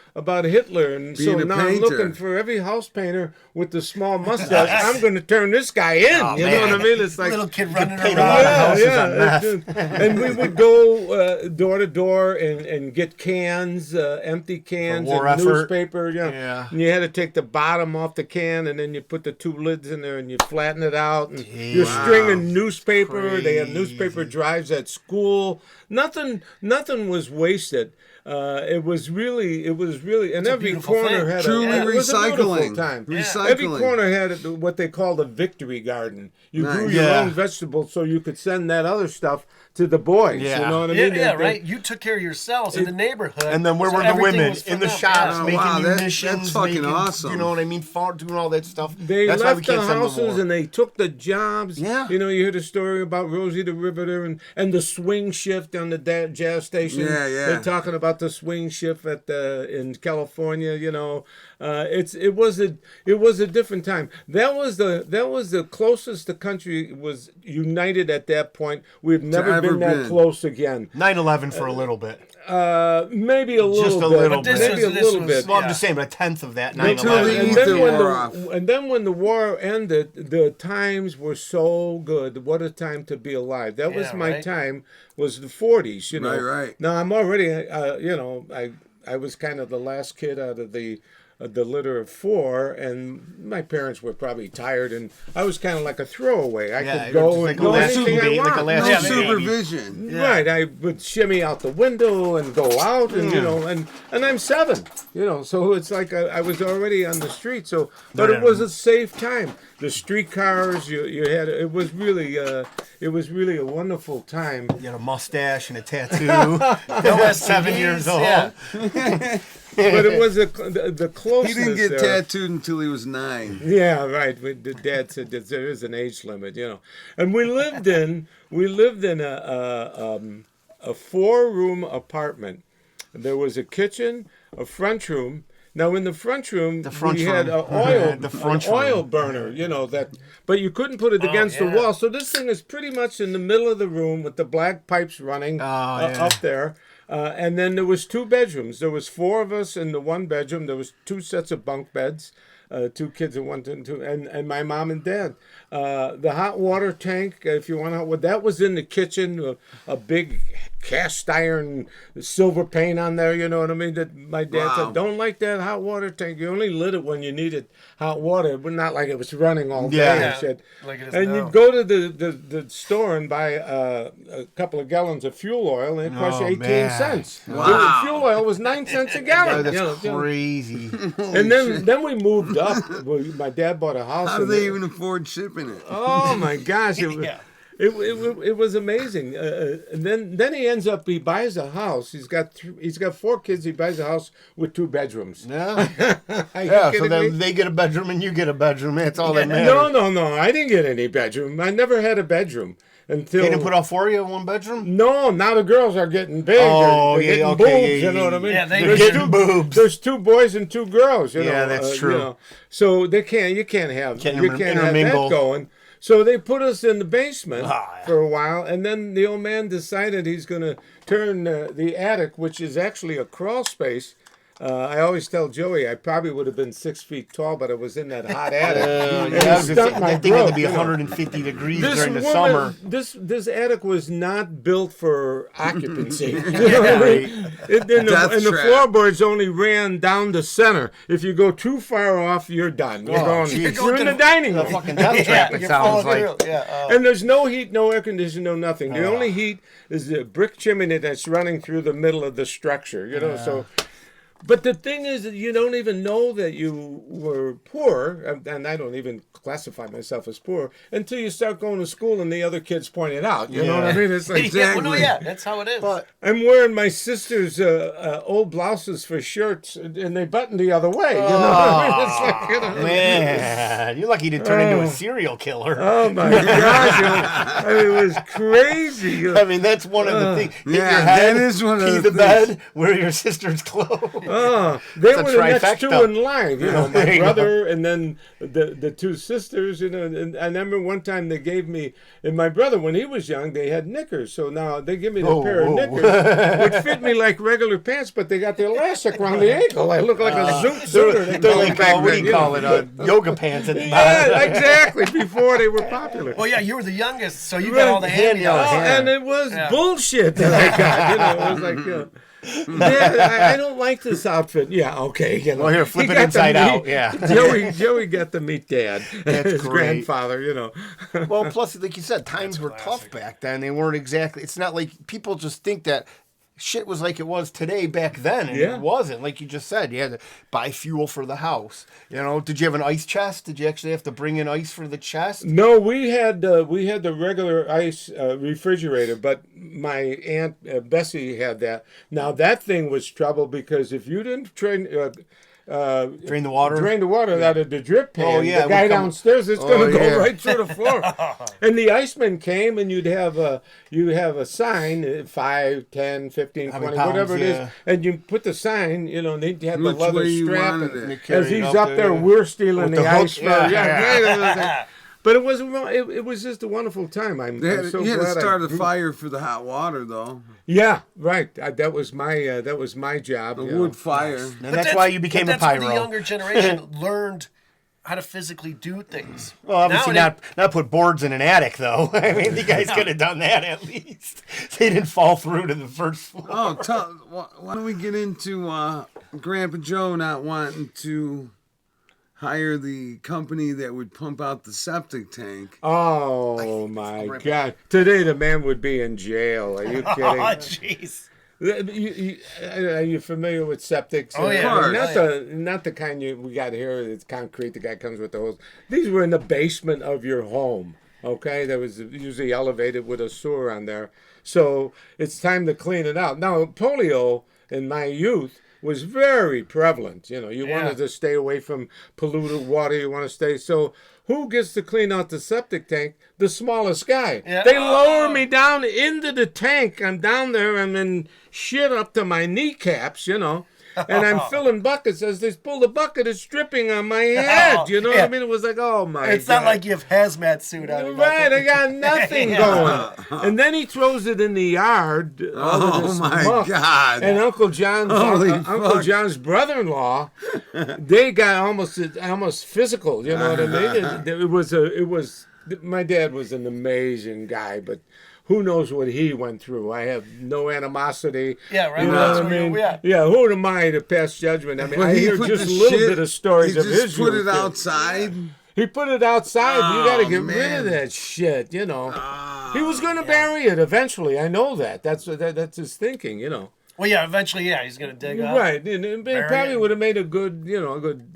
Hitler. And Being so a now I'm painter. looking for every house painter with the small mustache. I'm going to turn this guy in. You know what I mean? It's like Little kid running paint around. a lot of houses on meth. and we would go door to door and get cans, empty cans, war and effort. newspaper. Yeah. And you had to take the bottom off the can, and then you put the two lids in there, and you flatten it out. And you're stringing newspaper. They have newspaper drives at school. Nothing was wasted. It was really, and every beautiful corner thing. had Truly it was a beautiful recycling. time. Recycling. Every corner had what they called a victory garden. You grew Nice. your Yeah. own vegetables so you could send that other stuff to the boys. Yeah. You know what I Yeah, mean? yeah, They- right. You took care of yourselves in the neighborhood. And then where so were the everything women was for in the them. shops Oh, making wow, munitions? that's fucking making, awesome. You know what I mean? Doing all that stuff. They That's why we left the can't send them to houses war. and they took the jobs. Yeah. You hear the story about Rosie the Riveter and the swing shift on the jazz station. Yeah, yeah. They're talking about about the swing shift in California. It was a different time. That was the closest the country was united at that point. We've never ever been that been. close again. 9/11 for a little bit. Maybe a little Just a bit. little bit. Maybe a This little was- bit. Well, I'm Yeah. just saying, but a tenth of that Until the 9/11. ether wore off. And then when the war ended, the times were so good. What a time to be alive. That was Yeah, my right. time, was the 40s, Right. Now I'm already, I was kind of the last kid out of the litter of four, and my parents were probably tired, and I was kind of like a throwaway. I Yeah, could go just and like do a last anything I baby, like a want. last No Yeah, baby. supervision. Right, I would shimmy out the window and go out, and and I'm 7, so it's like I was already on the street. So, but it was a safe time. The streetcars, you had, it was really a wonderful time. You had a mustache and a tattoo. That was 7 years old. Yeah. But it was the He closeness. didn't get there. tattooed until he was 9. Yeah, right. The dad said that there is an age limit, And we lived in a 4-room apartment. There was a kitchen, a front room. Now in the front room, front we had room. an The front oil room. burner, but you couldn't put it against the yeah. wall. So this thing is pretty much in the middle of the room with the black pipes running yeah. up there. And then there was 2 bedrooms. There was 4 of us in the one bedroom. There was 2 sets of bunk beds, 2 kids in one, 2, and my mom and dad. The hot water tank, if you want to, that was in the kitchen. A big cast iron silver paint on there. You know what I mean? That my dad Wow. said, "Don't like that hot water tank. You only lit it when you needed hot water, but not like it was running all day Yeah. and shit." Like it is And now. you'd go to the store and buy a couple of gallons of fuel oil, and it cost you 18 man. cents. Wow. The fuel oil was 9 cents a gallon. That's crazy. And then we moved up. My dad bought a house. How do and they even afford shipping it? Oh my gosh! Yeah. It was amazing. And then he buys a house. He's got 4 kids. He buys a house with 2 bedrooms. Yeah. Are you Yeah, so kidding then me? they get a bedroom and you get a bedroom. That's all that matters. No. I didn't get any bedroom. I never had a bedroom until. They didn't put all 4 of you in one bedroom? No, now the girls are getting big. Oh, they're yeah, getting okay, boobs, yeah, you know what I mean? yeah, they- They're There's getting boobs. There's 2 boys and 2 girls. Yeah, that's true. So you can't have Can't have intermingle. that going. So they put us in the basement Ah, yeah. for a while, and then the old man decided he's going to turn the attic, which is actually a crawl space. I always tell Joey I probably would have been 6 feet tall, but I was in that hot attic. And it Yeah, I was gonna stumped say, my that thing had to growth, be you know. 150 degrees This during the woman- summer. This attic was not built for occupancy. You know what I mean? And Death the trap. floorboards only ran down the center. If you go too far off, you're done. You're Oh, going. geez. You're in the dining The room. fucking death trap, it You're sounds following like. through. Yeah. And there's no heat, no air conditioning, no nothing. The only heat is the brick chimney that's running through the middle of the structure. So. But the thing is that you don't even know that you were poor, and I don't even classify myself as poor, until you start going to school and the other kids point it out. You know what I mean? It's like, Yeah, well, no, yeah, that's how it is. But I'm wearing my sister's old blouses for shirts, and they button the other way. You know what I mean? It's like, man, you're lucky to turn into a serial killer. Oh my gosh! It was crazy. I mean, that's one of the things. Hit yeah, your head, that is one of pee the the bed, wear your sister's clothes. They It's a were the next trifecta. 2 in line. There My you go. brother and then the 2 sisters. And I remember one time they gave me, and my brother when he was young, they had knickers. So now they give me the pair of knickers, which fit me like regular pants, but they got the elastic around the ankle. I look like a zoot suitor. They're like, what do you call it? Yoga pants at the bottom. Yeah, exactly. Before they were popular. well, yeah, you were the youngest, so you got all the Hand hand yells. Oh, Yeah. and it was Yeah. bullshit that I got. It was like, Dad, I don't like this outfit. Yeah, okay. Well, here, flip He it got to inside out, meet- yeah. Joey got to meet Dad, his great. grandfather. Well, plus, like you said, times were tough back then. They weren't exactly. It's not like people just think that shit was like it was today back then, and Yeah. it wasn't. Like you just said, you had to buy fuel for the house. Did you have an ice chest? Did you actually have to bring in ice for the chest? No, we had the regular ice refrigerator, but my aunt Bessie had that. Now that thing was trouble because if you didn't train. Drain the water. Drain the water out of the drip pan. Oh, yeah, the guy would come- downstairs, it's going to go yeah. right through the floor. And the iceman came, and you'd have a sign, 5, 10, 15, How 20, many pounds, whatever it yeah. is, and you put the sign, you know, and they'd have Which the leather way you strap. wanted And it. as he's up there, yeah. we're stealing With the the hook, ice. yeah. But it wasn't. It was just a wonderful time. I'm so You had to glad start I a grew- fire for the hot water, though. Yeah, right. That was my job. A you know. wood fire. And that's why you became a that's where pyro. the younger generation learned how to physically do things. Well, obviously Nowadays- not put boards in an attic, though. I mean, you guys could have done that at least. They didn't fall through to the first floor. Oh, why don't we get into Grandpa Joe not wanting to hire the company that would pump out the septic tank? Oh my God! Today the man would be in jail. Are you Oh, kidding? jeez. Are you familiar with septics? Oh, yeah. Not the kind we got here. It's concrete. The guy comes with the hose. These were in the basement of your home. Okay, there was usually elevated with a sewer on there. So it's time to clean it out. Now polio in my youth was very prevalent. You know, you wanted to stay away from polluted water. You want to stay. So who gets to clean out the septic tank? The smallest guy. Yeah. They lower me down into the tank. I'm down there. I'm in shit up to my kneecaps, you know. And I'm filling buckets. As they pull the bucket, it's dripping on my head. You know what I mean? It was like, oh my It's God. not like you have hazmat suit on. or Right, nothing. I got nothing going. And then he throws it in the yard. all of Oh this my muck. God. And Uncle John's Holy Uncle fuck. John's brother-in-law, they got almost physical. You know what I mean? It was. My dad was an amazing guy, but who knows what he went through? I have no animosity. Yeah, right. You know That's what I where mean? you're at. Yeah, who am I to pass judgment? I mean, But I he hear put just a the little shit- bit of stories he of just his put youth. it outside. He put it outside. You got to Oh, get rid man. of that shit, you know. He was going to bury it eventually. I know that. That's his thinking, you know. Well, yeah, eventually, he's going to dig up. Right. And it probably it. would have made a good, Probably would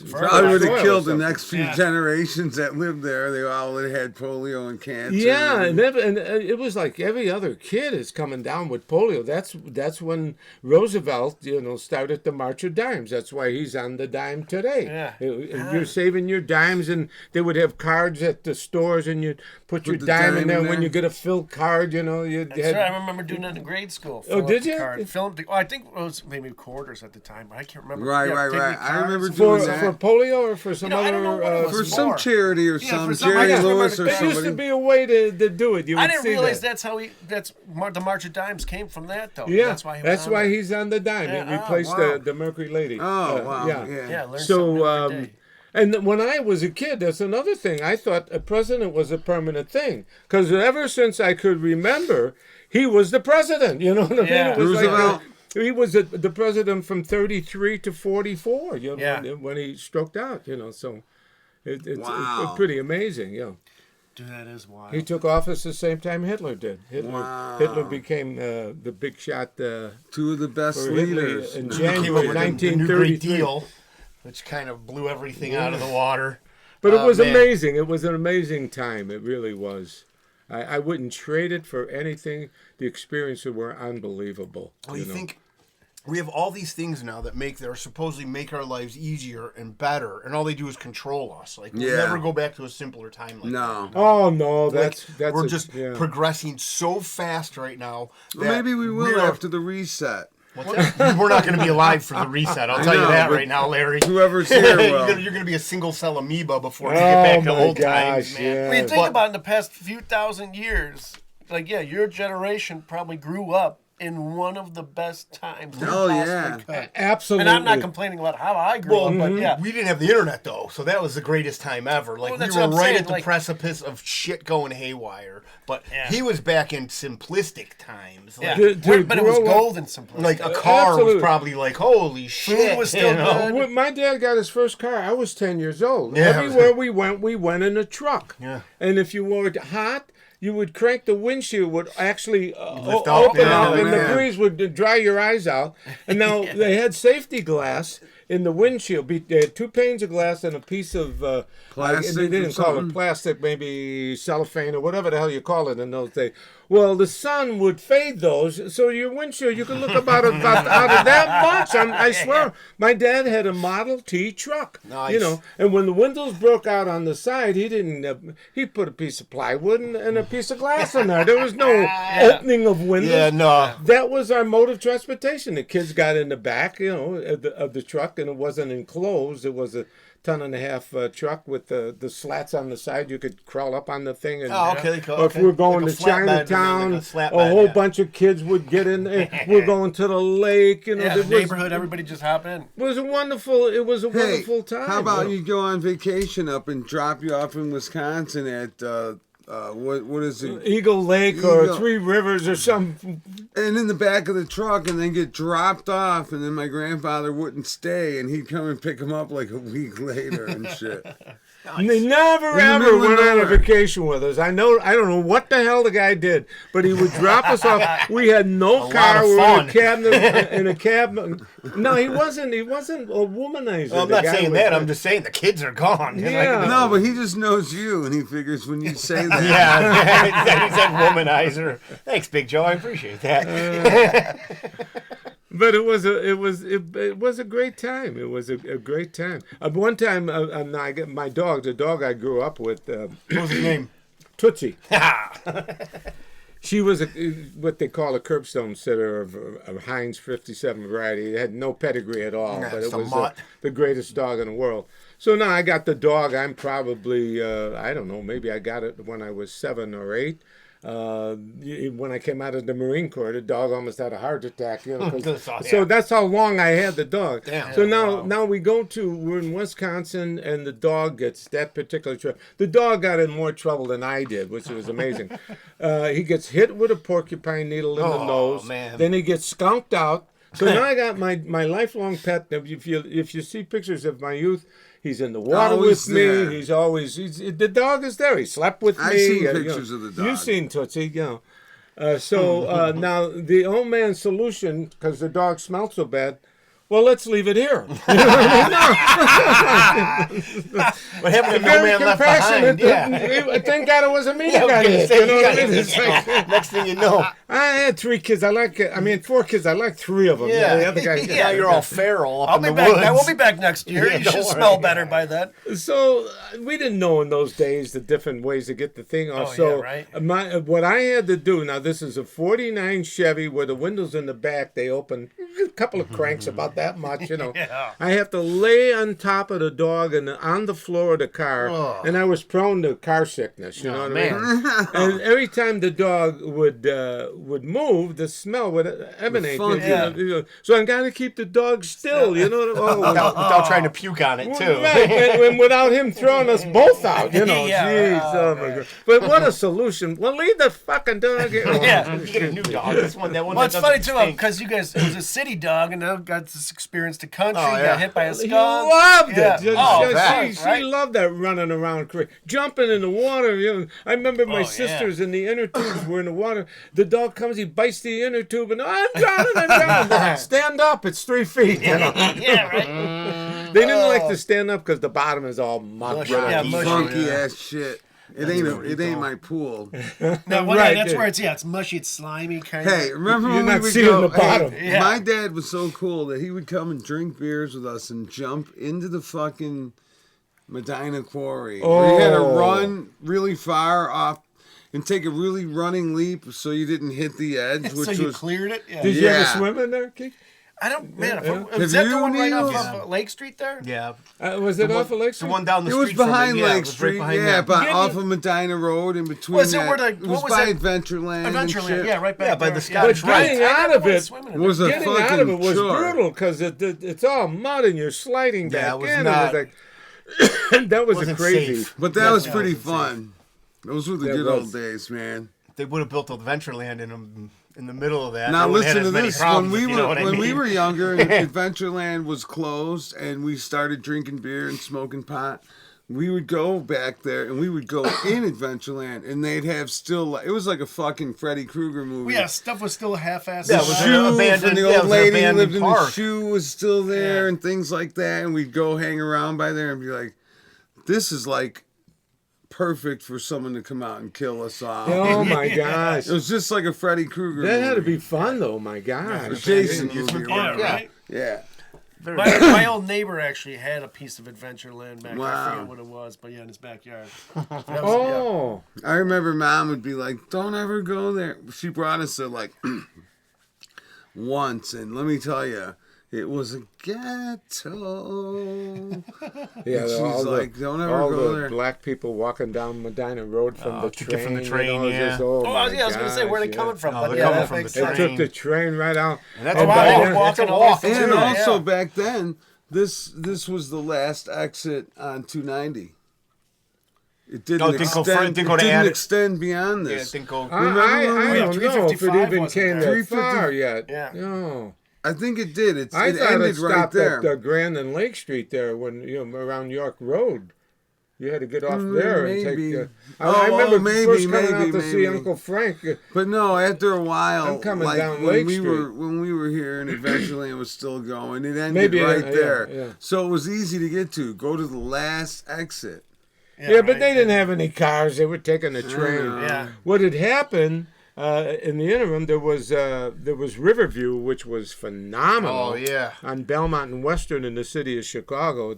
soil have or killed the something. next few generations that lived there. They all had polio and cancer. Yeah, and it was like every other kid is coming down with polio. That's when Roosevelt, started the March of Dimes. That's why he's on the dime today. Yeah. You're saving your dimes, and they would have cards at the stores, and you'd put your the dime dime in there. in When there. you get a filled card, you That's right. I remember doing that in grade school. Oh, did you? I think it was maybe quarters at the time, but I can't remember. Right, Yeah, right, take right. me I remember cards. doing for that. for polio or for some I don't know other what it was For some more. charity or Yeah, some for some- I Jerry just remember Lewis or the- It used to somebody. be a way to do it. You I would didn't see realize that. the March of Dimes came from that though. Yeah, that's why. He was on there. he's on the dime. Yeah, He replaced wow. the Mercury Lady. Oh, wow. Yeah. Yeah. Yeah, learn something So, new every day. and when I was a kid, that's another thing. I thought a president was a permanent thing because ever since I could remember, he was the president. You know what I mean? Yeah. It was Roosevelt. he was the president from 33 to 44. You know, Yeah. when he stroked out. You know, so it's Wow. pretty amazing. Yeah. Dude, that is wild. He took office the same time Hitler did. Wow. Hitler became the big shot Two of the best for Hitler leaders. in He came up January with the New Great 1933. Deal, which kind of blew everything out of the water. But it Oh, was man. amazing. It was an amazing time. It really was. I wouldn't trade it for anything. The experiences were unbelievable. Well, you think we have all these things now that supposedly make our lives easier and better, and all they do is control us. Like we'll Yeah. never go back to a simpler time like that. No. Oh no, Like, that's we're a- just yeah. progressing so fast right now. Well, maybe we will after the reset. We're not going to be alive for the reset. I'll tell you know, that but right now, Larry. Whoever's here will. You're going to be a single cell amoeba before you Oh, get back to my old gosh, times, man. yeah. When you think But- about it, in the past few thousand years, like your generation probably grew up in one of the best times. they Oh, possibly yeah. could. Absolutely. And I'm not complaining about how I grew up, but yeah. We didn't have the internet though, so that was the greatest time ever. Like Well, we that's were what I'm right saying, at the like- precipice of shit going haywire. But Yeah. he was back in simplistic times. Yeah. Like, But it was grow up- golden simplicity. like a car Absolutely. was probably like, holy shit. was still you know? good. When my dad got his first car, I was 10 years old. Yeah. Everywhere we went in a truck. Yeah. And if you were hot, you would crank the windshield, would actually lift up, open yeah, up, and the man. breeze would dry your eyes out. And now they had safety glass. in the windshield. They had 2 panes of glass and a piece of Plastic They or didn't call something? it plastic, maybe cellophane or whatever the hell you call it in those days. Well, the sun would fade those, so your windshield you could look about out of that much. I swear, my dad had a Model T truck. Nice. You know, and when the windows broke out on the side, he didn't. He put a piece of plywood and a piece of glass in there. There was no opening of windows. Yeah, no. That was our mode of transportation. The kids got in the back, you know, of the truck, and it wasn't enclosed. It was a 1.5-ton truck with the slats on the side. You could crawl up on the thing. And, Oh, okay, cool. or if Okay. we're going Like a to flatbed, Chinatown, like a flatbed, a whole yeah. bunch of kids would get in there. We're going to the lake. You know, Yeah, it the was, neighborhood, everybody just hop in. it was a wonderful. It was a Hey, wonderful time. how about you you go on vacation up and drop you off in Wisconsin at what is it? Eagle Lake or Eagle. Three Rivers or some. And in the back of the truck, and then get dropped off, and then my grandfather wouldn't stay, and he'd come and pick him up like a week later and shit. They never the ever middle of went on a nowhere. vacation with us. I don't know what the hell the guy did, but he would drop us off. We had no A car. lot of We were fun. in a cab. In a cab. No, he wasn't. He wasn't a womanizer. Well, I'm The not guy saying was- that. I'm just saying the kids are gone. Yeah. No, but he just knows you, and he figures when you say that. Yeah, he said womanizer. Thanks, Big Joe. I appreciate that. But it was a great time. It was a great time. One time, I got my dog, the dog I grew up with, What was his name? Tootsie. She was what they call a curbstone sitter of Heinz 57 variety. It had no pedigree at all, Yeah, but just it a was mutt. the greatest dog in the world. So now I got the dog. I'm probably, I don't know, maybe I got it when I was 7 or 8. When I came out of the Marine Corps, the dog almost had a heart attack. You know, 'cause- Yeah. So that's how long I had the dog. Damn. So now we're in Wisconsin, and the dog gets that particular trip. The dog got in more trouble than I did, which was amazing. He gets hit with a porcupine needle in the Oh, nose. man. Then he gets skunked out. So now I got my lifelong pet. If you see pictures of my youth, he's in the water Always with me. there. The dog is there. He slept with me. I've seen you know. pictures of the dog. You've seen Tootsie, you know. Now the old man's solution, because the dog smelled so bad. Well, let's leave it here. What happened to No Very Man Left compassionate. Behind? Yeah. Thank God it wasn't me Yeah, I that was got gonna hit. say, You know you what I got mean? hit. It's like, Next thing you know, I had 3 kids. 4 kids. I like 3 of them. yeah, The other guy. now you're all feral up I'll in be the back. woods. I will be back next year. Yeah, You don't should worry. smell better by then. So we didn't know in those days the different ways to get the thing off. Oh, So yeah, right. what I had to do now, this is a '49 Chevy where the windows in the back they open a couple of cranks about that much, you know. Yeah. I have to lay on top of the dog and on the floor of the car, Oh. and I was prone to car sickness. You know what I mean? man. And every time the dog would move, the smell would emanate. funky. You know. So I got to keep the dog still. You know. Oh, without trying to puke on it, too. Right, and without him throwing us both out, you know. Yeah, Jeez, oh, oh my God. But what a solution. Well, leave the fucking dog here. Yeah. You get a new dog. That one Well, that it's funny doesn't too stink. because you guys it was a city dog and now got this experience to country. Oh, yeah. Got hit by a He skunk. loved Yeah. it. She, Oh, she- that, she right? loved that running around, jumping in the water. You know, I remember my Oh, yeah. sisters in the inner tubes were in the water. The dog comes, he bites the inner tube, and I'm drowning. Stand up, it's 3 feet. You know? Yeah, right. They didn't like to stand up because the bottom is all muck. Mushy. rotten. Yeah, Mushy. mushy. Funky Yeah. ass shit. It ain't my pool. No, well, Right, yeah, that's yeah. where it's mushy, it's slimy kind of. Hey, remember You're when not we would seeing go? the bottom. Hey, Yeah. My dad was so cool that he would come and drink beers with us and jump into the fucking Medina Quarry. Where you had to Oh. run really far off and take a really running leap so you didn't hit the edge, So which you was cleared it. Yeah. Did you ever Yeah. swim in there, Keith? I don't, man. Have Was that you, the one right Neil? off of Lake Street there? Yeah. Was it The off of Lake The Street? one down the it street was from behind it. Yeah, it Lake was Street, right behind yeah, that. but Getting- off of Medina Road in between. Was it that, where the- it was what was by that? Adventureland. and Adventureland, shit. yeah, right back Yeah, by there. the Scottish But Rite. getting out of it Was a getting out of fucking it was chore. brutal because it's all mud and you're sliding back Yeah, it was in. not- And it was like, that was a Wasn't crazy. safe. But that was pretty fun. Those were the That good was. old days, man. They would have built Adventureland in the middle of that. Now They wouldn't listen have to had as many this. problems, When if we you know were what I when we mean. were younger, and Adventureland was closed, and we started drinking beer and smoking pot. we would go back there and we would go in Adventureland and they'd have still, it was like a fucking Freddy Krueger movie. Yeah, stuff was still half-assed. Yeah, The it was shoe abandoned- from the yeah, it old was an lady who abandoned lived in the park. shoe was still there Yeah. and things like that. And we'd go hang around by there and be like, this is like perfect for someone to come out and kill us all. Oh my gosh. It was just like a Freddy Krueger That had to movie. be fun though, my gosh. Jason Yeah, movie. Yeah, right? right? Yeah. My old neighbor actually had a piece of Adventureland back there. I Wow. forget what it was, but yeah, in his backyard. That was- yeah. Oh. I remember Mom would be like, don't ever go there. She brought us there like once, and let me tell you, it was a ghetto. Yeah, She's all like, the, "Don't ever all go the there." black people walking down Medina Road from the took it train. from the train, you know, yeah. just, Oh, my yeah, I was going to say, where are they gosh, coming yeah. from? No, But they're yeah, coming that from makes the They sense. train. took the train right out. And that's And why by they then- walking That's a all walk. the way And Yeah, also yeah. back then, this was the last exit on 290. It didn't No, it didn't go extend. fr- didn't go it to didn't add it. extend beyond Yeah, this. I think go. I Remember when we- don't know if it 355 even wasn't came there. that far yet. Yeah. No. I think it did. It I thought it ended right stopped there. at Grand and Lake Street there when around York Road. You had to get off there and maybe. take. Oh, I remember maybe, first coming out maybe, to see maybe. Uncle Frank. But no, after a while, I'm coming like down when Lake we Street. were here and Adventureland was still going, it ended Maybe, right yeah, there. yeah. So it was easy to get to. Go to the last exit. Yeah, but right. they didn't have any cars. They were taking a train. Yeah. What had happened in the interim? There was Riverview, which was phenomenal. Oh yeah. On Belmont and Western in the city of Chicago.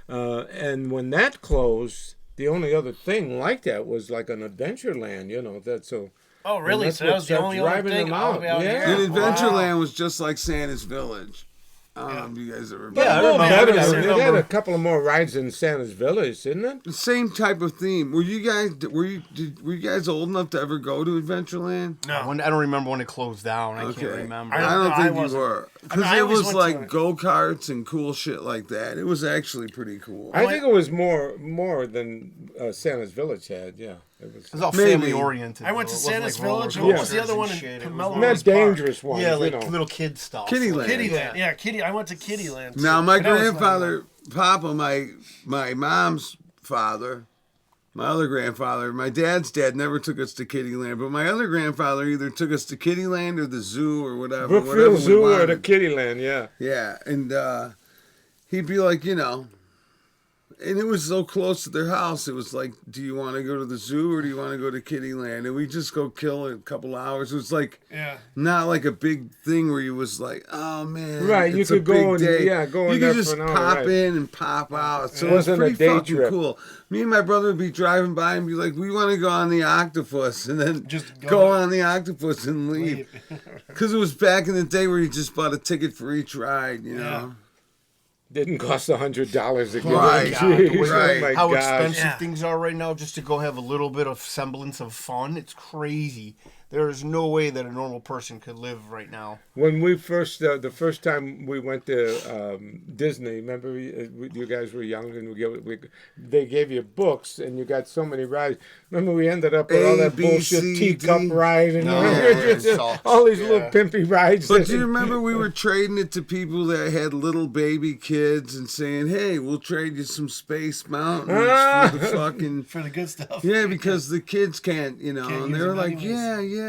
And when that closed, the only other thing like that was like an Adventureland. So. Oh, really? that's So that what was the kept only driving thing them all the out. way out Yeah. here? And Adventureland was just like Santa's Village. I don't know if you guys ever. Yeah, I A little remember. better. I They had remember. a couple of more rides in Santa's Village, didn't it? The same type of theme. Were you guys old enough to ever go to Adventureland? No. I don't remember when it closed down. I Okay. can't remember. I don't No, I think you wasn't. were. I mean, Because I it always was went to like it. go karts and cool shit like that. It was actually pretty cool. I think it was more than Santa's Village had. Yeah, it was. It was all Maybe. family oriented. I went to though. It wasn't Santa's like roller Village. And what was coasters the other and one in shit. It was Pomelo? all- Not Rose Park. dangerous ones. Yeah, like you know. little kid stuff. Kittyland. Kittyland. Yeah, Kitty. I went to Kittyland. Now, my And that was grandfather, Papa, my mom's father, my other grandfather, my dad's dad never took us to Kittyland, but my other grandfather either took us to Kittyland or the zoo or whatever. whatever Brookfield we Zoo or the wanted. Kittyland. Yeah. Yeah, and he'd be like, and it was so close to their house. It was like, do you want to go to the zoo or do you want to go to Kittyland? And we just go kill a couple hours. It was like Yeah. not like a big thing where you was like, oh man, Right, you it's a could go big and- day. yeah, go in You there could just for an hour, pop right. in and pop out. So It it was wasn't a pretty day fucking trip. cool. Me and my brother would be driving by and be like, we want to go on the octopus, and then Just go go. on the octopus and leave. Because it was back in the day where you just bought a ticket for each ride, you know. Didn't cost $100 to get Right, in. God, Jeez, right. Oh my How gosh. expensive Yeah. things are right now just to go have a little bit of semblance of fun. It's crazy. There is no way that a normal person could live right now. When we first, the first time we went to Disney, remember you guys were young and they gave you books and you got so many rides. Remember we ended up with all that A, B, bullshit C, teacup D. ride and No, it sucks. all these little Yeah. pimpy rides. But do you remember we were trading it to people that had little baby kids and saying, hey, we'll trade you some Space Mountains for the fucking... For the good stuff. Yeah, because the kids can't, and use they were them like, anyways. yeah.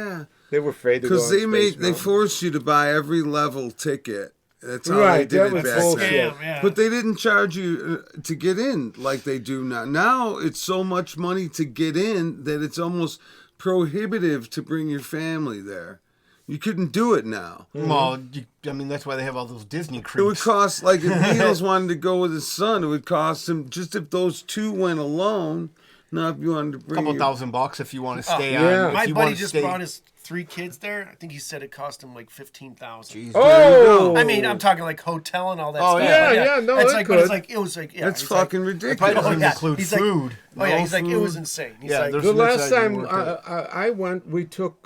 They were afraid to go Because on Space they Mountain. forced you to buy every level ticket. That's how Right, they that did was it back bullshit. then. Scam, yeah. But they didn't charge you to get in like they do now. Now it's so much money to get in that it's almost prohibitive to bring your family there. You couldn't do it now. Well, that's why they have all those Disney It would creeps. cost, like if Niels wanted to go with his son, it would cost him, just if those two went alone. Now if you wanted to A bring couple your- $1,000 if you want to stay yeah. on. My if you buddy want to just stay, brought his 3 kids there. I think he said it cost him like $15,000. Oh! I mean, I'm talking like hotel and all that Oh, stuff. yeah, but yeah, no, it's that like, but it's could. like, it was like, yeah. That's he's fucking like, It probably ridiculous. doesn't yeah. include He's like- food. Oh yeah, No he's like, it food. was insane. He's Yeah, like, there's The no last side time you worked I went, we took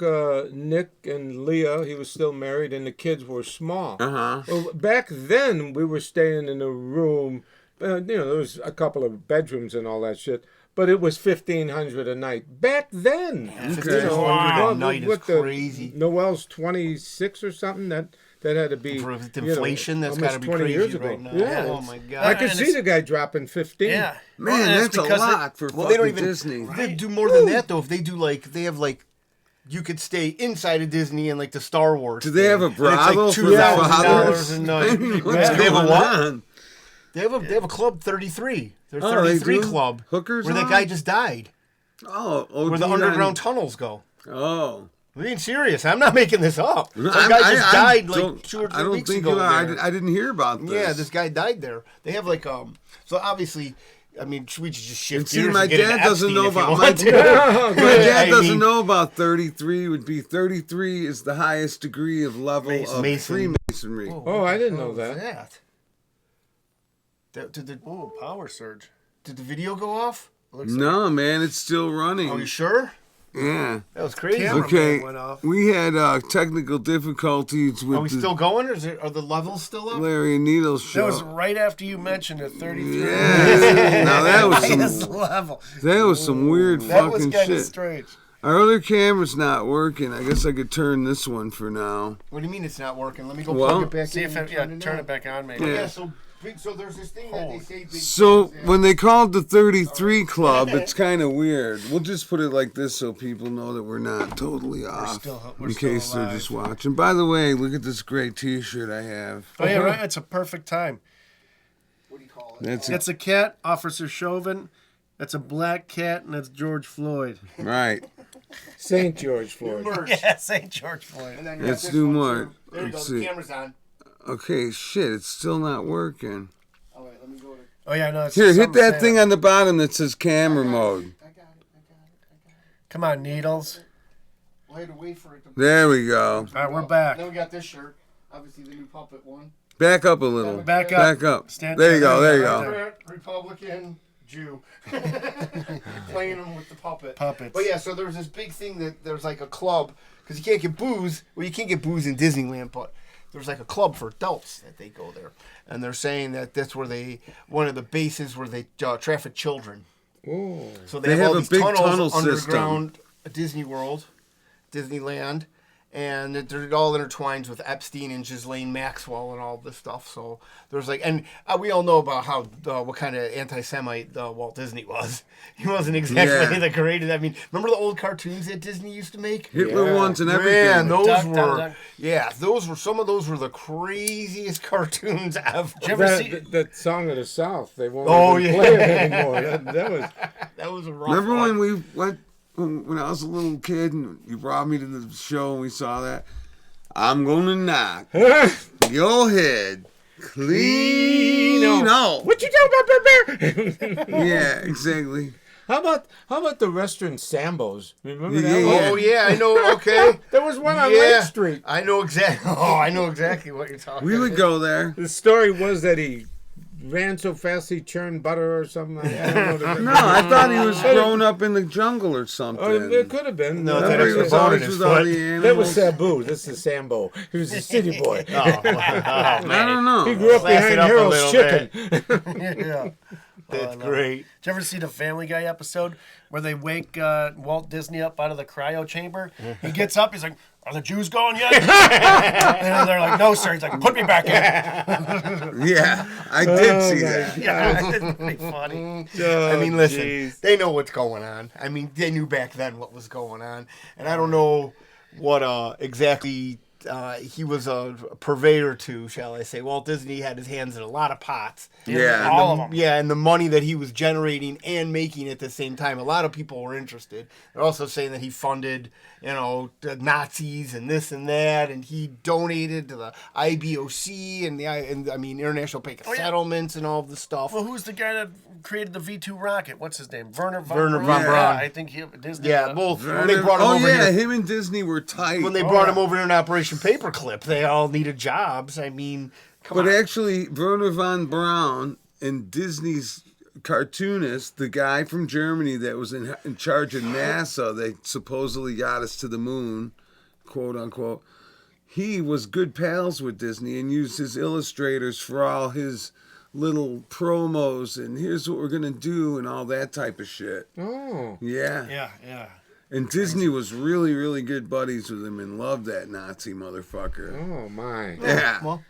Nick and Leah. He was still married, and the kids were small. Uh-huh. Well, back then, we were staying in a room. There was a couple of bedrooms and all that shit, but it was $1,500 a night. Back then, Okay. $1,500 a night is what the- crazy. Noel's 26 or something. That had to be For inflation, that's almost gotta be 20 crazy years ago. right now. Yeah. Oh my God. I could And see it's- the guy dropping 15. Yeah. Man, And it's that's a because lot for Well, they don't fucking even. Disney. They do more than that though. If they do like, they have like, you could stay inside of Disney and like the Star Wars. Do they have a thing, and it's brothel like for $2,000 a I night. mean, They what's have a going what? on? They have a club 33. There's Oh, they 33 do? club Hookers where that on? guy just died. Oh, Where the OD9. underground tunnels go. Oh. I'm being serious. I'm not making this up. Some I- guy just I died don't- like 2 or 3 I don't weeks think ago. you are. there. I didn't hear about this. Yeah, this guy died there. They have like so obviously, I mean, we should just shift And see, gears my and get into dad doesn't Epstein know if you about want to. my dad I doesn't mean, know about 33. Would be 33 is the highest degree of level of Mason. Freemasonry. Oh, I didn't know What was that. Did the Ooh, power surge. did the video go off? No, man, it's still running. Are you sure? Yeah. That was crazy. Camera- Okay. went off. We had technical difficulties with Are we the still going, or are the levels still up? Larry and Needles show. That was right after you mentioned it. 33. Yeah. Now that was Highest some level. weird That was fucking kind of shit. strange. Our other camera's not working. I guess I could turn this one for now. What do you mean it's not working? Let me go Well- plug it back See in. if and turn on. it back on, maybe. Yeah. Yeah. So there's this thing that they say. So when they called the 33 Club, it's kind of weird. We'll just put it like this so people know that we're not totally off we're in still case they're alive. just watching. By the way, look at this great T-shirt I have. Oh yeah, right. It's a perfect time. What do you call it? That's it. It's a cat, Officer Chauvin. That's a black cat, and that's George Floyd. Right. St. George Floyd. Merch. Yeah, St. George Floyd. And then you Let's got this do one, more. too. There you go. Let's The see. camera's on. Okay, shit, it's still not working. Oh wait, let me go to. Oh yeah, no. It's Here, hit something that saying- thing on the bottom that says camera mode. I got it. Come on, Needles. Well, I had to wait for it to. There we go. All right, we're back. Then we got this shirt. Obviously, the new puppet one. Back up a little. Back up. Back up. Stand- There you go. There you Right go. there. Republican Jew playing them with the puppet. Puppets. But yeah, so there was this big thing that there's like a club because you can't get booze. Well, you can't get booze in Disneyland, but there's like a club for adults that they go there, and they're saying that that's where one of the bases where they traffic children. Oh. So They they, have all a these big tunnels tunnel system. underground Disney World, Disneyland, and they're all intertwined with Epstein and Ghislaine Maxwell and all this stuff. So there's like, and we all know about how what kind of anti-Semite Walt Disney was. He wasn't exactly Yeah. the greatest. I mean, remember the old cartoons that Disney used to make? Hitler Yeah. ones and everything. Man, those Duck, were duck, duck. some of those were the craziest cartoons ever. Did you ever see? That song of the South, they won't Oh, even yeah. play it anymore. That was That was a rough Remember one. when we went when I was a little kid and you brought me to the show and we saw that? I'm gonna knock your head clean off. What you talking about, Bear? Yeah, exactly. How about the restaurant Sambo's? Remember that Yeah, one? yeah. Oh yeah, I know. Okay. There was one on Yeah. Lake Street. I know exactly. Oh, I know exactly what you're talking. We would go there. The story was that he ran so fast he churned butter or something. I don't know. No, I thought he was grown up in the jungle or something. Oh, it could have been. No, Remember he That's was a bone always in his with all foot. the animals. That was Sabu. This is Sambo. He was a city boy. Oh, I don't know. He grew up Class behind it up a Harold's little Chicken. Yeah. That's great. Did you ever see the Family Guy episode where they wake Walt Disney up out of the cryo chamber? He gets up, he's like, "Are the Jews gone yet?" And they're like, "No, sir." He's like, "Put me back in." Yeah, I did see my that. Yeah, it's pretty funny. I mean, listen, jeez. they know what's going on. I mean, they knew back then what was going on, and I don't know what exactly he was a purveyor to, shall I say. Walt Disney had his hands in a lot of pots. Yeah. All of them. Yeah, and the money that he was generating and making at the same time, a lot of people were interested. They're also saying that he funded, the Nazis and this and that, and he donated to the IBOC and International Bank of yeah. Settlements and all of the stuff. Well, who's the guy that created the V2 rocket? What's his name? Werner von Werner Braun. von Yeah, Braun. I think Disney. Yeah, well, when they brought him Oh over yeah, here, him and Disney were tight. when they brought him over here in Operation Paperclip, they all needed jobs. I mean, come But on. actually, Werner von Braun and Disney's cartoonist, the guy from Germany that was in charge of NASA, that supposedly got us to the moon, quote unquote, he was good pals with Disney and used his illustrators for all his little promos and here's what we're going to do and all that type of shit. Oh. Yeah. Yeah. And Disney was really, really good buddies with him and loved that Nazi motherfucker. Oh my. Yeah. Well,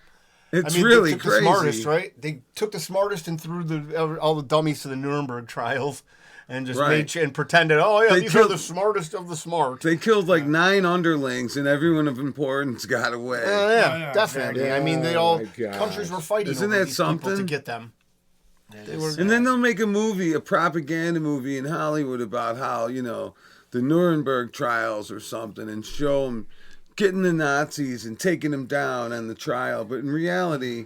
It's I mean, really they took crazy. the smartest, right? They took the smartest and threw all the dummies to the Nuremberg trials, and just Right. and pretended, oh yeah, They these are killed- the smartest of the smart. They killed like 9 underlings, and everyone of importance got away. Yeah, yeah, definitely. exactly. I mean, they Oh, all my gosh. countries were fighting Isn't over that these people to something? get them. They were, And then they'll make a movie, a propaganda movie in Hollywood about how, the Nuremberg trials or something, and show them getting the Nazis and taking them down on the trial. But in reality,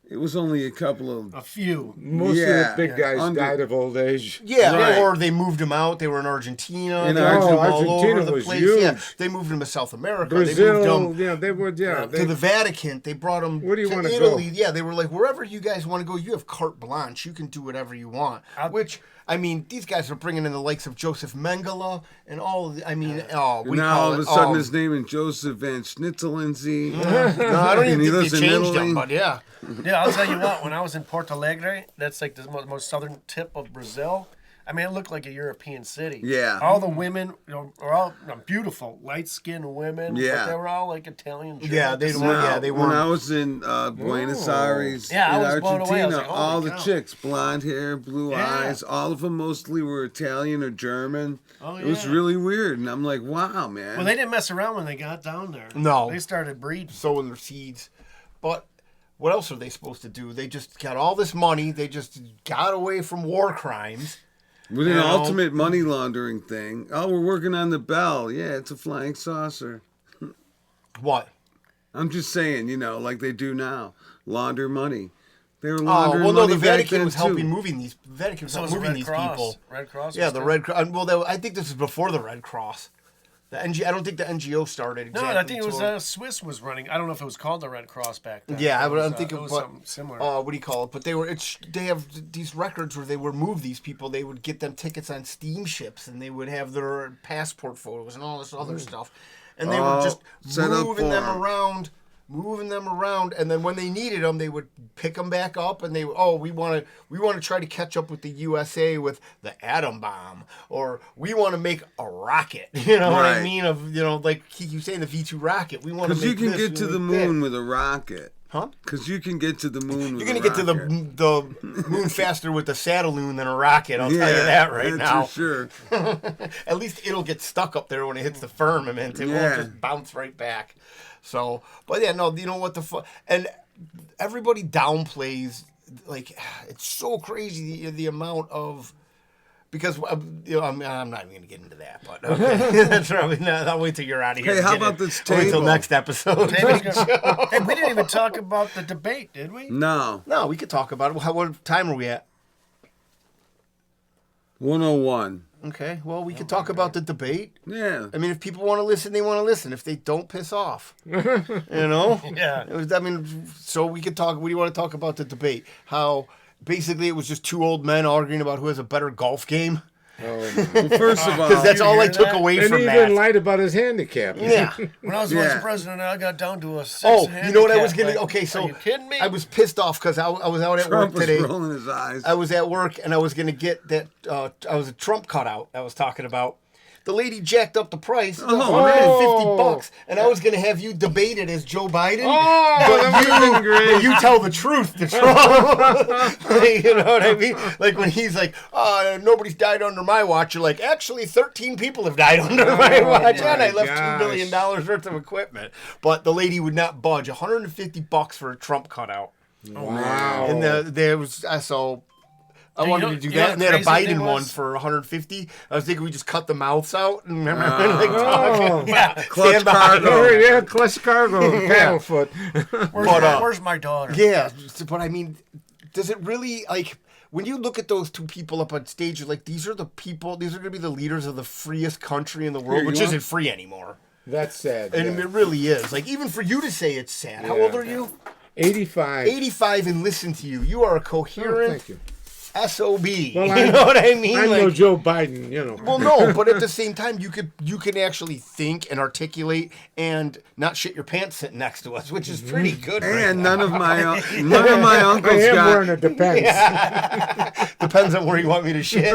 it was only a couple of... A few. Most Yeah. of the big guys Under- died of old age. yeah, Right. or they moved them out. They were in Argentina. In They moved them all Argentina over the was place. huge. Yeah, they moved them to South America. they moved Brazil, them they were, to the Vatican. They brought them Where do you to wanna Italy. go? Yeah, they were like, wherever you guys want to go, you have carte blanche. You can do whatever you want. Which, I mean, these guys are bringing in the likes of Joseph Mengele and all of the, I mean, what do you Now call all of it? a sudden his name is Joseph Van Schnitzelenzy. No, I don't And he even lives think they in changed Italy. them, but yeah. Yeah, I'll tell you what. When I was in Porto Alegre, that's like the most southern tip of Brazil. I mean, it looked like a European city. Yeah. All the women, are all beautiful, light-skinned women. Yeah. But they were all like Italian. Yeah, they German. were. Yeah, they When were. I was in Buenos Aires, Yeah, I in was blown away. I was Argentina, like, holy all the cow. chicks, blonde hair, blue Yeah. eyes, all of them mostly were Italian or German. Oh, It was yeah. really weird, and I'm like, wow, man. Well, they didn't mess around when they got down there. No. They started breeding. sowing their seeds. But what else are they supposed to do? They just got all this money. They just got away from war crimes. With an you know. ultimate money laundering thing. Oh, we're working on the bell. Yeah, it's a flying saucer. What? I'm just saying, like they do now. Launder money. They were Oh, laundering well, no, money the back Vatican then, was too. helping moving these. Vatican was So was moving Red these Cross. people. Red Cross. Yeah, was the still- Red Cross. Well, I think this is before the Red Cross. The NGO. I don't think the NGO started. No, Exactly I think it was till- Swiss was running. I don't know if it was called the Red Cross back then. Yeah, It but was, I'm thinking it was but, something similar. what do you call it? But they have these records where they would move these people. They would get them tickets on steamships, and they would have their passport photos and all this other stuff, and they were just set up moving them for 'em. around, and then when they needed them, they would pick them back up, and we want to try to catch up with the USA with the atom bomb, or we want to make a rocket. You know what I Right. mean? Like he keeps saying, the V2 rocket. We want to Because make you can this, get to we the make that. moon with a rocket. Huh? Because you can get to the moon with You're gonna a get to rocket. the moon faster with the Saturloon than a rocket. I'll Yeah, tell you that right that's now. for sure. At least it'll get stuck up there when it hits the firmament. It Yeah. won't just bounce right back. So, but yeah, no, you know what the fuck? And everybody downplays, like, it's so crazy the amount of. Because I'm not even gonna get into that, but okay. That's probably not. I'll wait till you're out of here. Hey, how Get about it. this I'll wait till table? next episode. Hey, we didn't even talk about the debate, did we? No. No, we could talk about it. What time are we at? 101. Okay, well, we could talk about the debate. Yeah. I mean, if people want to listen, they want to listen. If they don't, piss off. You know? Yeah. I mean, so we could talk. What do you want to talk about the debate? How basically it was just two old men arguing about who has a better golf game. Well, first of all, Because that's you all I hear took that? away And from he that. even lied about his handicap. Yeah. When I was Yeah. vice president, I got down to a 6 Oh, you know what I was handicap. gonna? Like, Okay, so are you kidding me? I was pissed off because I was out at Trump work was today. rolling his eyes. I was at work and I was going to get that. I was a Trump cutout I was talking about. The lady jacked up the price, Oh, $150, and I was going to have you debate it as Joe Biden. Oh, that would've been great. But you tell the truth to Trump. You know what I mean? Like when he's like, nobody's died under my watch. You're like, actually, 13 people have died under my watch, and I left $2 billion worth of equipment. But the lady would not budge. $150 for a Trump cutout. Wow. And there was so I you wanted know- to do you know that, what and they had a the crazy thing Biden one was? for 150. I was thinking we just cut the mouths out and remember like talking. Yeah. Clutch Stand behind cargo. Oh, yeah, clutch cargo, paddlefoot. Where's my daughter? Yeah, but I mean, does it really like when you look at those two people up on stage? You're like, these are the people. These are going to be the leaders of the freest country in the world, Here, which you isn't want- free anymore. That's sad. And yeah. it really is. Like even for you to say it's sad. How Yeah. old are you? 85. 85, and listen to you. You are a Oh, coherent. thank you. SOB. Well, you know what I mean? I'm no Joe Biden, Well, no, but at the same time, you can actually think and articulate and not shit your pants sitting next to us, which is pretty good. Right And now. none of my I uncles am got. wearing a Depends. Depends on where you want me to shit.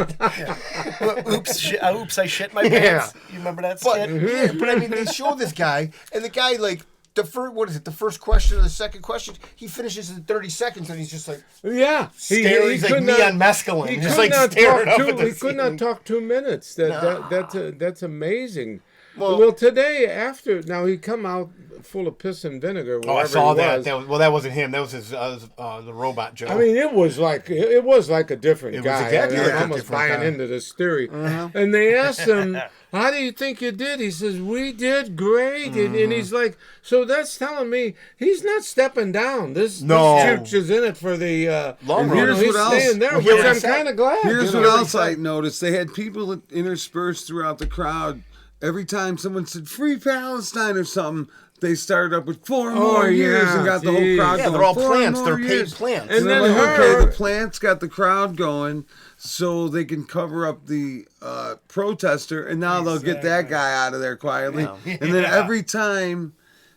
Oops, I shit my pants. You remember that But skit? yeah, but I mean, they show this guy, and the guy like the first the first question or the second question, he finishes in 30 seconds, and he's just like Yeah, staring. He's like could me not- on mescaline, He just could like not staring talk up at the He could not ceiling. talk 2 minutes. That's amazing. Well- Well, today after now he come out full of piss and vinegar. Oh, I wherever saw he that. was. That wasn't him. That was his the robot Joe. I mean, it was like a different It was guy. exactly I'm like a almost different buying guy. into this theory. And they asked him, "How do you think you did?" He says, "We did great." And he's like, "So that's telling me he's not stepping down. This No. church is in it for the Long And run. here's he's what else- staying there, Well, which here's I'm what I kind of glad. Here's you what know. else I noticed. They had people interspersed throughout the crowd. Every time someone said "Free Palestine" or something, they started up with 4 more years yeah, and got the whole geez. crowd Yeah, going. they're all 4 plants. more They're paid years. plants. And And then then like, her- okay, the plants got the crowd going, so they can cover up the protester, and now they'll get that guy out of there quietly. And then every time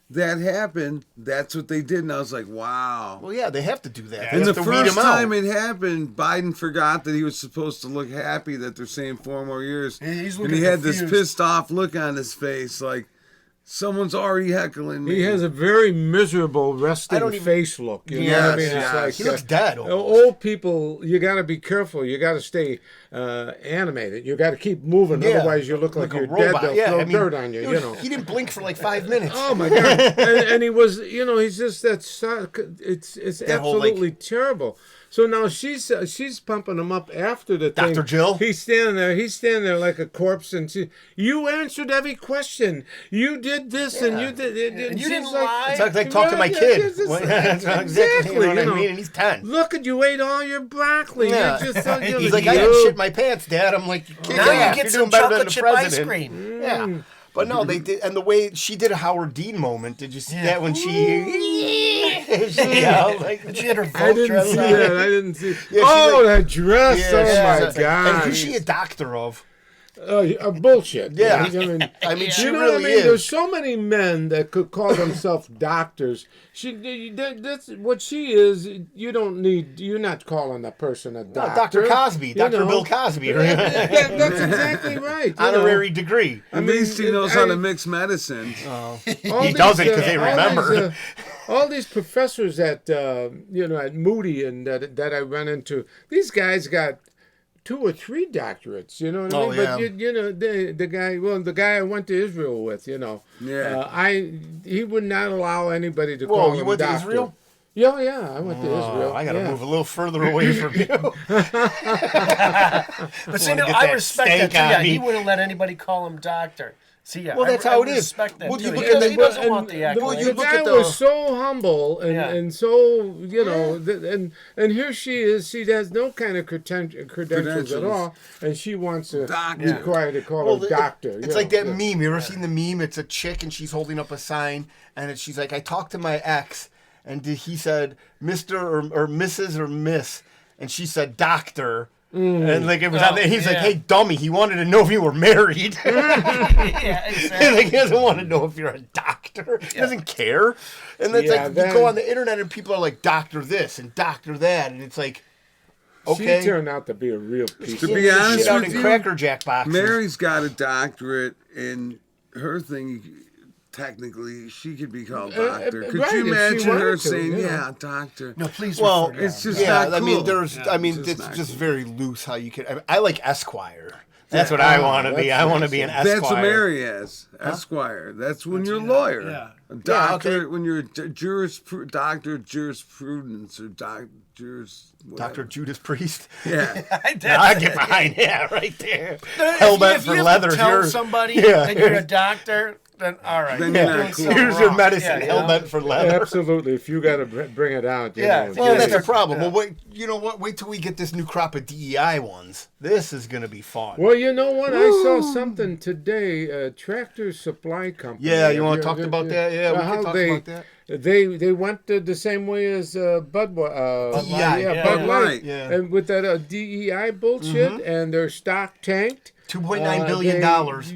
that happened, that's what they did, and I was like, wow. Well, yeah, they have to do that. They And have the to weed first him out. time it happened, Biden forgot that he was supposed to look happy that they're saying 4 more years. He's and looking he had this confused. pissed off look on his face, like someone's already heckling me. He has a very miserable, resting don't even- face look. You know what I mean? Yes, It's yes. like He looks dead almost. Old people, you got to be careful. You got to stay animated. You got to keep moving, Yeah, otherwise you look like a you're robot. dead. They'll Yeah, throw I mean, dirt on you. You know. He didn't blink for like 5 minutes. Oh my God! and he was, he's just it's whole, like- absolutely terrible. So now she's pumping him up after the thing. Dr. Jill? He's standing there like a corpse, and you answered every question. You did this and you did. And you she's didn't lie. It's like talk to my Yeah, kid. yeah, it's- That's exactly, you know what I you know. mean? And he's 10. Look at you ate all your broccoli. Yeah. You're just He's like, I didn't shit my pants, Dad. I'm like, kick Now ass. you You're get some doing better than chocolate the chip ice president. cream. Yeah. But no, they did, and the way she did a Howard Dean moment. Did you see that when she yelled like? And she had her I vote didn't dress see on. that. I didn't see. Yeah, Oh, she's that dress! Yeah, Oh she's my like- God! And who's she a doctor of? Bullshit. Yeah. I mean, she you know really what I mean? is. There's so many men that could call themselves doctors. That's what she is. You're not calling a person a No, doctor. Dr. Cosby, you Dr. know. Bill Cosby, That's exactly right. you know. honorary degree. At least he knows how to mix medicine. All He these, doesn't 'cause they all remember. these, all these professors at at Moody and that I run into, these guys got 2 or 3 doctorates. You know what I Oh, mean? yeah. But the guy I went to Israel with, Yeah. he would not allow anybody to Whoa, call you him went to doctor. Israel? Yeah, I went to Israel. Oh, I got to yeah. move a little further away from you. But see, Wanna no, get I that respect that stank too. on Yeah, me. he wouldn't let anybody call him doctor. See, yeah, Well, that's how it is. Respect that Well, too. you look He at doesn't- he the- doesn't want the the accolades. you look guy at the- was so humble and, Yeah. and so and here she is. She has no kind of credentials at all, and she wants to Doctor. require to call Well, her doctor. It's like that meme. You ever seen the meme? It's a chick and she's holding up a sign, and she's like, "I talked to my ex, and he said Mr. or Mrs. or Miss," and she said Doctor. And like it was on there. He's like, yeah. "Hey, dummy!" He wanted to know if you were married. Yeah, exactly. Like, he doesn't want to know if you're a doctor. He doesn't care. And that's Yeah, like then- you go on the internet and people are like Doctor this and Doctor that, and it's like, okay, She turned out to be a real piece. To of be shit honest out with in you, Cracker Jack boxes. Mary's got a doctorate, and her thing, technically, she could be called doctor. Could right, you if she imagine her wanted to, saying, yeah. "Yeah, doctor"? No, please. Well, refer to it's him. just yeah, not I mean, cool. there's, I mean, it's it's just just not very loose how you can. I like Esquire. That's what I want to be. that's I want to be an Esquire. That's what Mary is, Esquire. That's when you're a lawyer. Yeah. A doctor, okay. when you're a doctor of jurisprudence or Dr. Judas Priest. Yeah. I get behind, yeah, right there. If Hell bent if for you have leather. to tell You're somebody Yeah. that you're a doctor, then all right. Then you're you're not doing cool. something Here's your wrong. medicine, Yeah, hell bent for leather. Absolutely. If you got to bring it out, you Yeah, know. Well, that's Yeah. the problem. Well, wait, you know what? Wait till we get this new crop of DEI ones. This is going to be fun. Well, you know what? I saw something today. Tractor Supply Company. Yeah, you want to talk about that? Yeah, we how can talk they, about that. They went the same way as Bud Light. DEI, yeah, Bud yeah. Light. Yeah. And with that DEI bullshit, and their stock tanked. $2.9 billion.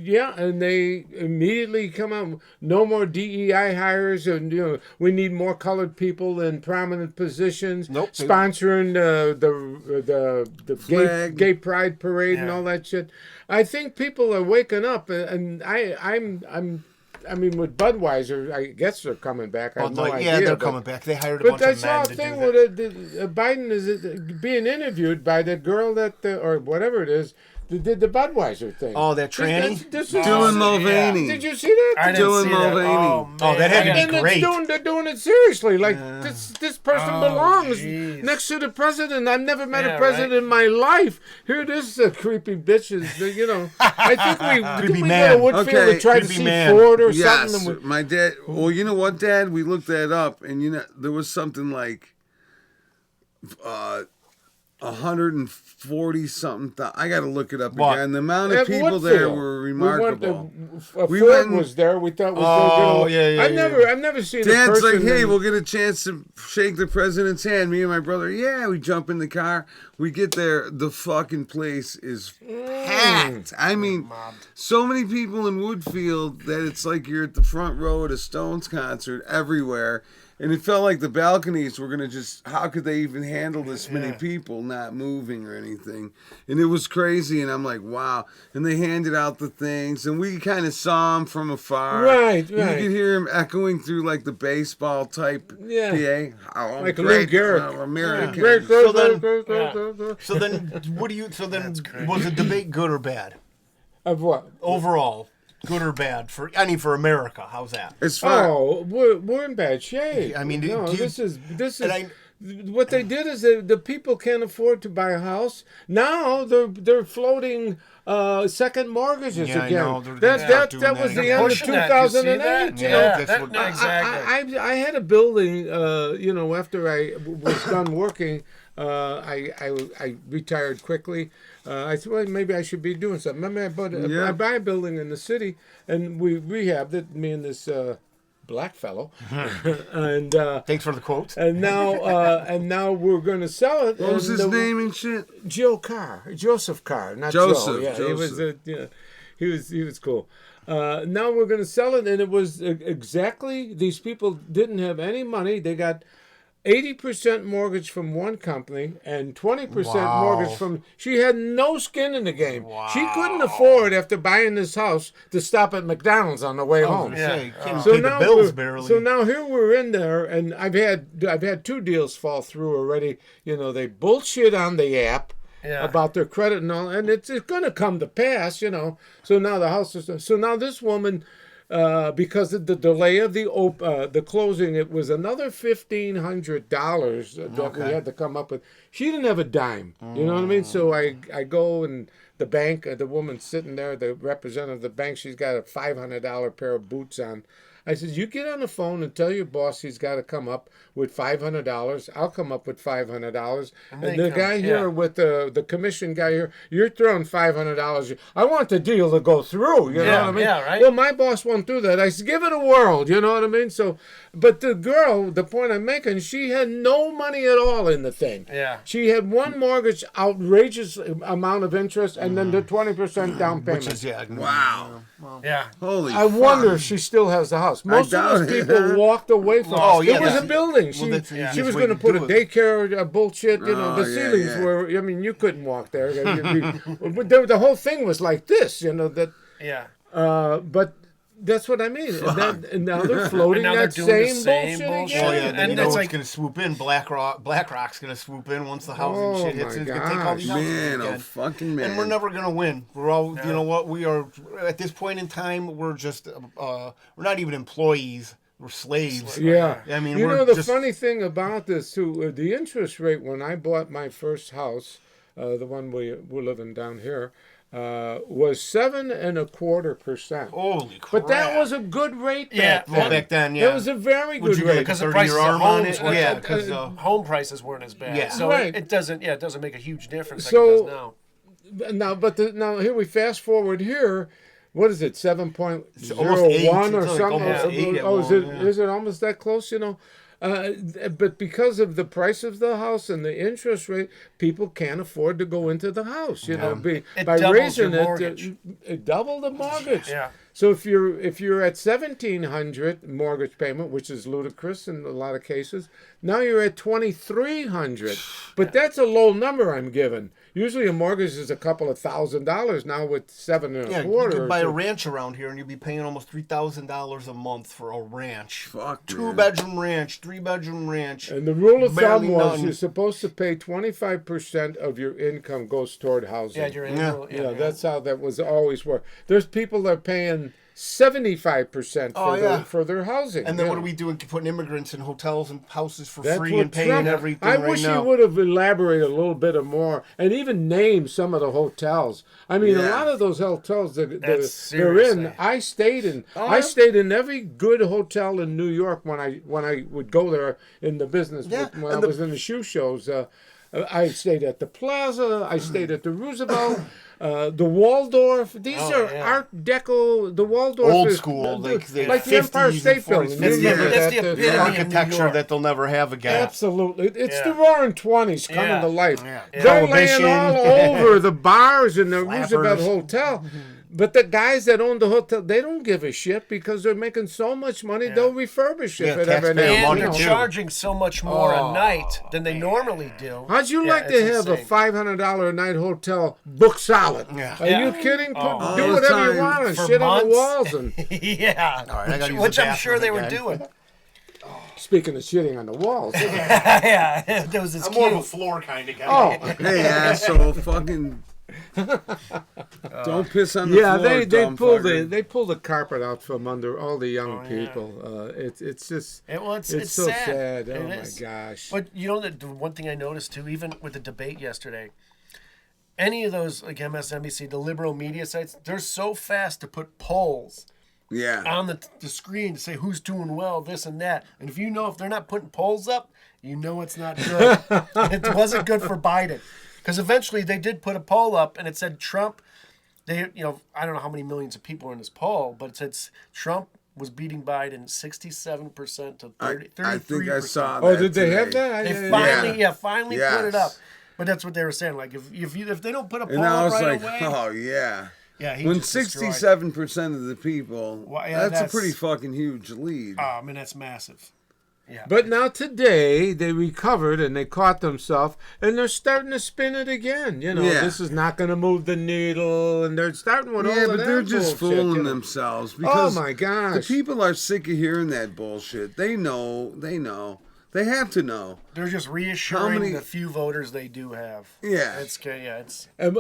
Yeah, and they immediately come out. No more DEI hires, and we need more colored people in prominent positions. Nope. Sponsoring the Flag. gay pride parade and Yeah. all that shit. I think people are waking up, and I mean, with Budweiser, I guess they're coming back. I have no idea. yeah, they're but- coming back. They hired a But bunch I of saw men a to do thing that. where Biden is being interviewed by the girl or whatever it is that did the Budweiser thing. Oh, that tranny? This is Dylan yeah. Mulvaney. Did you see that? I didn't Dylan see that. Mulvaney. Oh, man. Oh, that had to be and great. they're doing it seriously. Like this person Oh, belongs jeez. next to the president. I've never met Yeah, a president right. in my life. Here, this creepy bitches. I think Creepy we go man. to Woodfield Okay, to try to creepy see man. Ford or Yes, something. my dad. Well, you know what, Dad? We looked that up, and there was something like 140 something. I got to look it up What? again. The amount of At people there Woodfield. were We remarkable. went We Ford went and- was there. We thought was Oh, yeah, I've never seen a Dad's person. like, hey, in- we'll get a chance to shake the president's hand. Me and my brother, yeah, we jump in the car. We get there. The fucking place is packed. I mean, so many people in Woodfield that it's like you're at the front row at a Stones concert everywhere. And it felt like the balconies were going to just, how could they even handle this many people not moving or anything? And it was crazy. And I'm like, wow. And they handed out the things. And we kind of saw them from afar. Right, You right. could hear him echoing through like the baseball type Yeah. PA. Oh, Like Lou great, Gehrig. American. Great, So then- great. So then, was the debate good or bad? Of what? Overall, good or bad? For America, how's that? It's fine. Oh, we're in bad shape. I mean, do no, you- this is and I- what they did is the people can't afford to buy a house. Now they're floating second mortgages Yeah, I again. know. They're That doing that that was the again. end of Pushing that. Did you see 2008. that? You Yeah, know, that's that, what- exactly. I had a building, after I was done working, I retired quickly. I said, well, maybe I should be doing something. Remember, Yeah. I buy a building in the city, and we rehabbed it, me and this black fellow. and Thanks for the quote. now we're going to sell it. What was and his name and shit? Joseph Carr, not Joseph, Joe. Yeah, Joseph. he was cool. Now we're going to sell it, and it was exactly, these people didn't have any money. They got 80% mortgage from one company and 20% Wow. mortgage from. She had no skin in the game. She couldn't afford, after buying this house, to stop at McDonald's on the way home. Say, can't So pay the now, bills barely. so now here we're in there, and I've had 2 deals fall through already. They bullshit on the app. Yeah. About their credit and all, and it's going to come to pass, So now the house is. So now this woman, because of the delay of the closing, it was another $1,500 that we had to come up with. She didn't have a dime. You know what I mean? So I go, and the bank, the woman sitting there, the representative of the bank, she's got a $500 pair of boots on. I said, you get on the phone and tell your boss he's got to come up with $500. I'll come up with $500. And they the come- guy here yeah. with the commission guy here, you're throwing $500. I want the deal to go through. You know Yeah, what I mean? yeah, right. Well, my boss won't do that. I said, give it a whirl. You know what I mean? So, but the girl, the point I'm making, she had no money at all in the thing. Yeah. She had one mortgage, outrageous amount of interest, and then the 20% down payment. Which is, yeah. Wow. Yeah. Holy I wonder if she still has the house. Most of doubt those it. people walked away from Oh, it. yeah, It was a that's- building. She, well, that's the she easiest was way going to to put a do it. daycare bullshit. Oh, The yeah, ceilings yeah. were. I mean, you couldn't walk there. But the whole thing was like this. That. Yeah. But that's what I mean. And now they're floating And now that they're doing same, the same bullshit bullshit. again. Oh, yeah, And then you know it's it's like- going to swoop in. BlackRock's going to swoop in once the housing Oh, shit hits. my It's going to take all these houses Man, oh again. fucking man. And we're never going to win. We're all, you know what? We are, at this point in time, we're just, we're not even employees. We're slaves. Yeah. I mean, you we're know, the just- funny thing about this, too, the interest rate when I bought my first house, the one we're living down here, was 7.25%. Holy crap! But that was a good rate back then. Well, back then, yeah. That was a very Would good you get rate. like a Because the 30-year prices of arm on homes it? weren't Yeah, that- because home prices weren't as bad. Yeah. So Right. it doesn't make a huge difference So- like it does now. Now here we fast forward here. What is it? 7.01 almost or 8. something? It's like almost 8 at Oh, one, yeah. is it almost that close? But because of the price of the house and the interest rate, people can't afford to go into the house. It By doubles raising your it, mortgage. it doubled the mortgage. Yeah. So if you're at 1,700 mortgage payment, which is ludicrous in a lot of cases, now you're at 2,300. But that's a low number I'm giving. Usually a mortgage is a couple of $1,000 now with 7.25. Yeah, you could buy a or ranch around here and you'd be paying almost $3,000 a month for a ranch. Fuck, man. 2-bedroom ranch, 3-bedroom ranch. And the rule of Barely thumb was none. you're supposed to pay 25% of your income goes toward housing. Yeah, your annual. You know, that's how that was always work. There's people that are paying 75% Oh, yeah. for their housing. And then you what know. are we doing? Putting immigrants in hotels and houses for That's free what and paying Trump- everything I right wish now. he would have elaborated a little bit more and even named some of the hotels. I mean, a Yeah. lot of those hotels that they're in, seriously. I stayed in every good hotel in New York when I would go there in the business Yeah, when I and the- was in the shoe shows. I stayed at the Plaza. I stayed at the Roosevelt. The Waldorf. These are yeah. Art Deco. The Waldorf Old is school, like the the Empire 50s State and 40s. Building. That's You the- remember that's the that, epitome The of New architecture York. that they'll never have again. Absolutely. It's the Yeah. roaring 20s coming Yeah. to life. Yeah. They're Prohibition. laying all over the bars in the Flappers. Roosevelt Hotel. But the guys that own the hotel, they don't give a shit because they're making so much money, they'll refurbish Yeah, if it ever taxpayer needs. And money, they're too. charging so much more a night than they normally do. How'd you Yeah, like to it's have a insane. $500 a night hotel book solid? Yeah. Are Yeah. you kidding? All Do the whatever time you want and for shit on the months. walls. And Yeah. All right, I gotta use Which the I'm sure bathroom they were again. doing. speaking of shitting on the walls. Yeah, that was his I'm more of a cue. floor kind of guy. Oh, Hey, asshole, fucking. Don't piss on the yeah, floor, they dumb pull fucker. they pull the carpet out from under all the young people. It's just It's so sad. sad. It Oh my is. gosh. But you know the one thing I noticed too, even with the debate yesterday, any of those like MSNBC, the liberal media sites, they're so fast to put polls Yeah. on the screen to say who's doing well, this and that. And if they're not putting polls up, you know it's not good. It wasn't good for Biden. Because eventually they did put a poll up and it said Trump, I don't know how many millions of people were in this poll, but it said Trump was beating Biden 67% to 33%. I think I saw that. Oh, did they today. have that? They finally Yes. put it up. But that's what they were saying. Like if they don't put a poll And I up was right like, away, oh, yeah. yeah, he When just destroyed. 67% of the people, Well, yeah, that's a that's- pretty fucking huge lead. I mean, that's massive. Yeah. But now today they recovered and they caught themselves and they're starting to spin it again. Yeah. This is not going to move the needle, and they're starting with all Yeah, of but that they're just bullshit, fooling you know. themselves Oh because my the gosh! people are sick of hearing that bullshit. They know. They have to know. They're just reassuring many- the few voters they do have. Yeah. It's And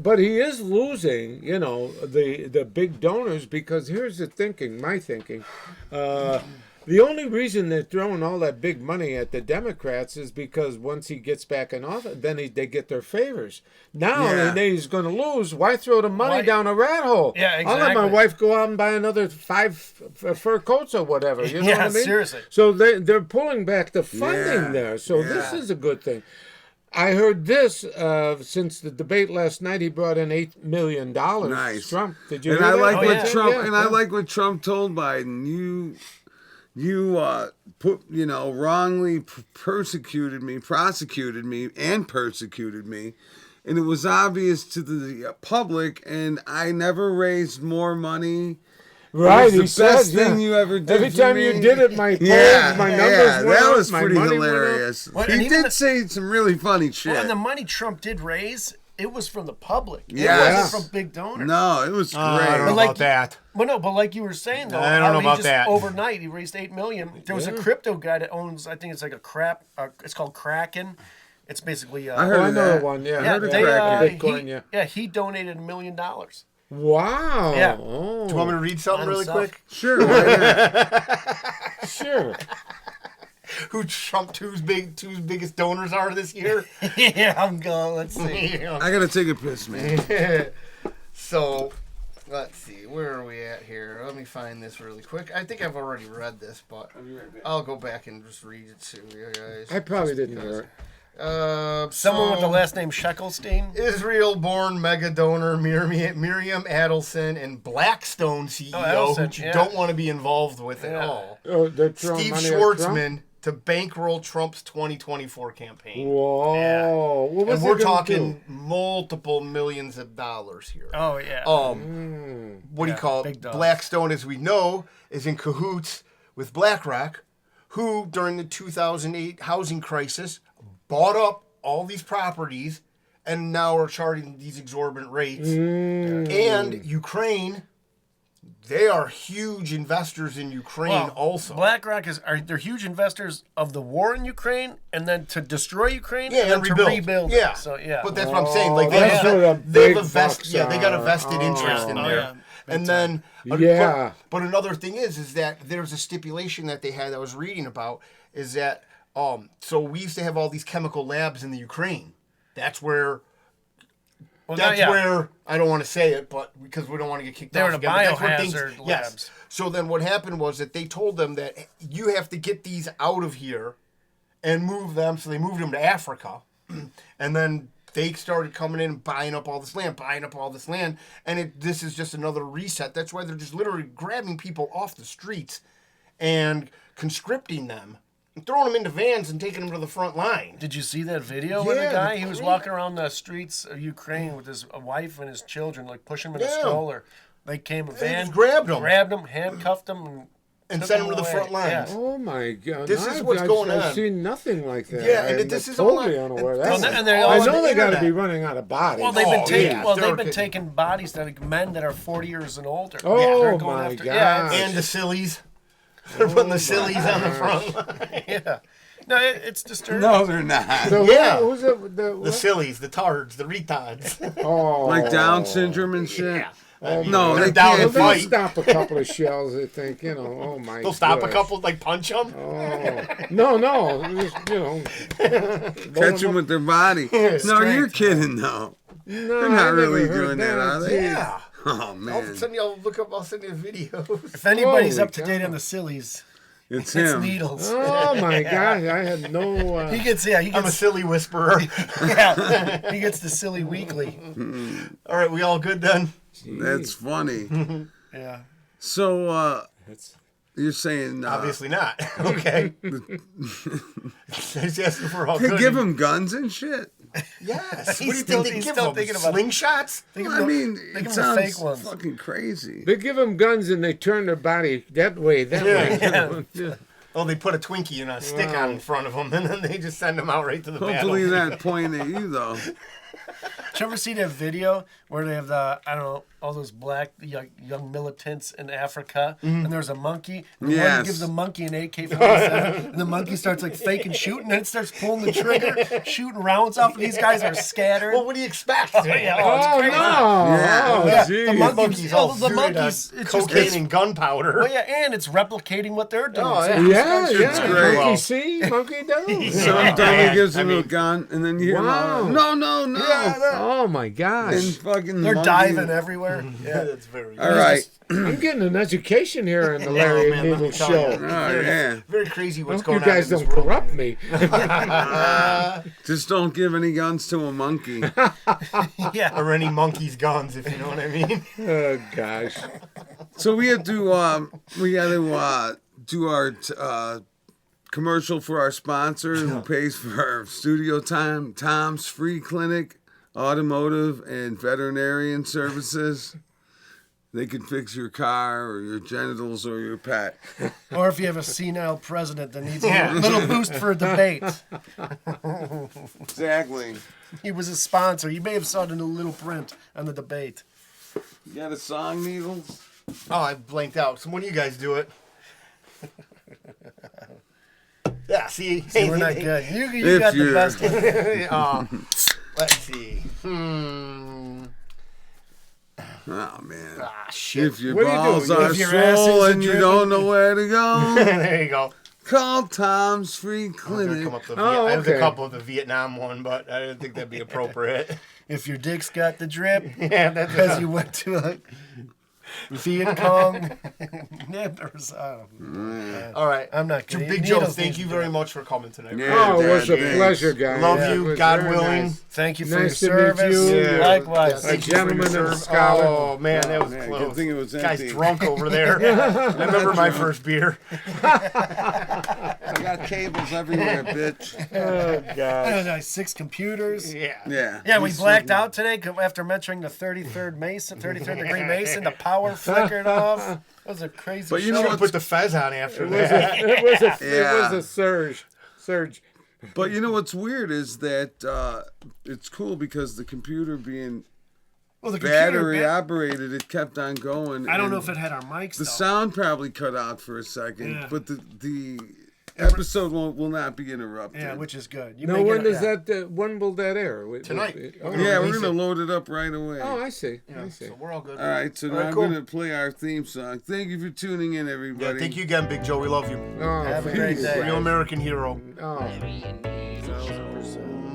but he is losing, the big donors because here's the thinking, my thinking. The only reason they're throwing all that big money at the Democrats is because once he gets back in office, then they get their favors. Now Yeah. he's going to lose. Why throw the money Why- down a rat hole? Yeah, I'll let my exactly. wife go out and buy another 5 fur coats or whatever. You know Yeah, what I mean? seriously. So they're pulling back the funding Yeah, there. So this yeah. is a good thing. I heard this since the debate last night. He brought in $8 million. Nice. Trump. Did you? And hear I that? like Oh, what yeah. Trump Yeah, and yeah. I like what Trump told Biden. You put wrongly prosecuted me, and persecuted me, and it was obvious to the public. And I never raised more money. Right, It he was the best said, thing yeah. you ever did. Every for time me. you did it, my polls, yeah, my numbers yeah, went that up, was my pretty money went up. hilarious. Well, He and even did say some really funny shit. Well, and the money Trump did raise, it was from the public. Yes. It wasn't from big donors. No, it was great. I don't know like- about that. Well, no, but like you were saying though, I don't how know he about just that. overnight he raised $8 million. There was a crypto guy that owns, I think it's like it's called Kraken. It's basically. I heard Oh, I of know that. one, yeah. I Yeah, heard of they, Kraken. Bitcoin, yeah. he donated $1 million. Wow. Yeah. Oh, Do you want me to read something On really himself. quick? Sure. Why not? sure. Who Trump two's biggest donors are this year? Yeah, I'm going. Let's see. I gotta take a piss, man. So, let's see. Where are we at here? Let me find this really quick. I think I've already read this, but I'll go back and just read it to you guys. I probably didn't hear it. Someone with the So, last name Sheckelstein. Israel-born mega donor Miriam Adelson and Blackstone CEO, Adelson, which you yeah. don't want to be involved with at Yeah. all. Oh, they're throwing Steve money at Trump? Schwartzman to bankroll Trump's 2024 campaign. Whoa. Yeah. What was And we're they gonna talking do? multiple millions of dollars here. Oh yeah. What do you Yeah, call big it? dogs. Blackstone, as we know, is in cahoots with BlackRock, who, during the 2008 housing crisis, bought up all these properties and now are charging these exorbitant rates. And Ukraine, they are huge investors in Ukraine Well, also. BlackRock they're huge investors of the war in Ukraine, and then to destroy Ukraine, Yeah, and then and to rebuild. rebuild. Yeah. It. So yeah. But that's what I'm saying. Like that's where the big bucks they got a are. vested interest in Oh, there. yeah. Big And then Yeah. but another thing is that there's a stipulation that they had that I was reading about is that so we used to have all these chemical labs in the Ukraine. That's where well, that's yeah. where I don't want to say it, but because we don't want to get kicked They were off the again, but that's where biohazard yes. labs. So then what happened was that they told them that you have to get these out of here and move them. So they moved them to Africa. And then they started coming in and buying up all this land. And this is just another reset. That's why they're just literally grabbing people off the streets and conscripting them and throwing them into vans and taking them to the front line. Did you see that video with Yeah, the guy? the He was plane. walking around the streets of Ukraine with his wife and his children, like pushing him in a Yeah. stroller. They came a van, just grabbed him. handcuffed him, And took sent them to the away. front lines. Yeah. Oh my God! This is I've- what's I've- going I've on. seen nothing like that. Yeah, and I'm this is all totally on- unaware. and- That's, and they're I all know on the they got to internet. be running out of bodies. Well, they've been taking yeah, they've been they're- taking bodies that are men that are 40 years and older. Oh, They're going my after- God. Yeah, And the sillies. They're putting the sillies on the front line. yeah. No, it's disturbing. No, they're not. The, Yeah. Who's it? The What? sillies, the tards, the retards. Oh, Like Down syndrome and shit. Yeah. No, They're they down Well, can't. to they'll fight. stop a couple of shells. I think Oh my. They'll stop a gosh. couple, like punch them. Oh. No, just, Catch them with their body. No, you're strength. kidding, though. No, They're not I never really heard doing that, are they? Gee. Yeah. Oh, I'll man. send you. I'll look up. I'll send you videos. If anybody's Holy up to date cow. on the sillies, It's it's him. Needles. Oh my gosh, I had no. He gets he I'm a gets silly whisperer. yeah, he gets the silly weekly. All right, we all good then? That's funny. Yeah. So, you're saying Obviously not. Okay. He's asking for all they good. give them guns and shit? Yes. He's What do you still- think they he's give still them? thinking about- Slingshots? They give I him the- mean, they it give him the sounds fake ones. fucking crazy. They give them guns and they turn their body that way, that way. Yeah. Oh, they put a Twinkie and a stick on in front of them, and then they just send them out right to the Hopefully battle. not pointing at you, though. Did you ever see that video where they have all those black young militants in Africa, and there's a monkey, and the one Yes. gives the monkey an AK-47, and the monkey starts like faking shooting, and it starts pulling the trigger, shooting rounds off, and these guys are scattered. Well, what do you expect? yeah, Oh it's no! crazy. Yeah. Oh, Yeah, gee. the Monkeys all the zooted monkeys, on it's just cocaine and gunpowder. well, yeah, and it's replicating what they're doing. Oh, So yeah. Yeah, yeah. great. Monkey see, monkey do. Some dummy man. gives I him a mean- gun, and then you hear Wow. him, no, no, no. Oh my gosh! And fucking they're monkey- diving everywhere. Yeah, that's very All right. I'm getting an education here in the Oh, Larry man, and let me Needle tell show. you. Oh, yeah. Very crazy I what's hope you going on guys in this don't world. corrupt me. Just don't give any guns to a monkey. Yeah. Or any monkey's guns, if you know what I mean. Oh gosh! So we have to, we got to do our commercial for our sponsor who pays for our studio time, Tom's Free Clinic, Automotive and Veterinarian Services. They can fix your car or your genitals or your pet. Or if you have a senile president that needs Yeah. a little boost for a debate. Exactly. He was a sponsor. You may have saw it in a little print on the debate. You got a song, Needles? Oh, I blanked out. So when do you guys do it? Yeah, see? See, we're not good. You If got the you're- best one. Let's see. Oh, man. Ah, shit. If your What do you do? balls are If your ass is a swollen, you dripping- don't know where to go. There you go. Call Tom's Free I was Clinic. gonna come up Oh, I have a okay. couple of the Vietnam one, but I didn't think that'd be appropriate. If your dick's got the drip, Yeah, that's because you went to a Viet Cong. all right. I'm not So kidding. Big Joe, Needles thank needs you to very do it. much for coming tonight. Yeah. Oh, it was a Thanks. pleasure, guys. Love It you, was God very willing. nice. Thank you for Nice your to meet service. you. Yeah. Likewise. Thank you for gentleman your and a service. scholar. Oh man, that was man, close. good thing it was Guy's empty. drunk over there. I remember my first beer. I got cables everywhere, bitch. Oh god. Nice 6 computers. Yeah. Yeah. Yeah, we blacked out today after mentioning the 33rd degree Mason. The power flickered off. That was a crazy But you show. know Should what- put the fez on after It was that. Yeah. a surge. But you know what's weird is that it's cool because the computer being Well, the battery operated, it kept on going. I don't know and if it had our mics, the though. sound probably cut out for a second, Yeah. but the episode will not be interrupted. Yeah, which is good. You No, may when get a- does that? When will that air? Tonight. Oh, Yeah, we're release gonna it. load it up right away. oh, I see. I see. So we're all good. All right, so now right, I'm cool. gonna play our theme song. Thank you for tuning in, everybody. Yeah, thank you again, Big Joe. We love you. Oh, Have a thank great you, day. Real guys. American hero. Oh. 1000%.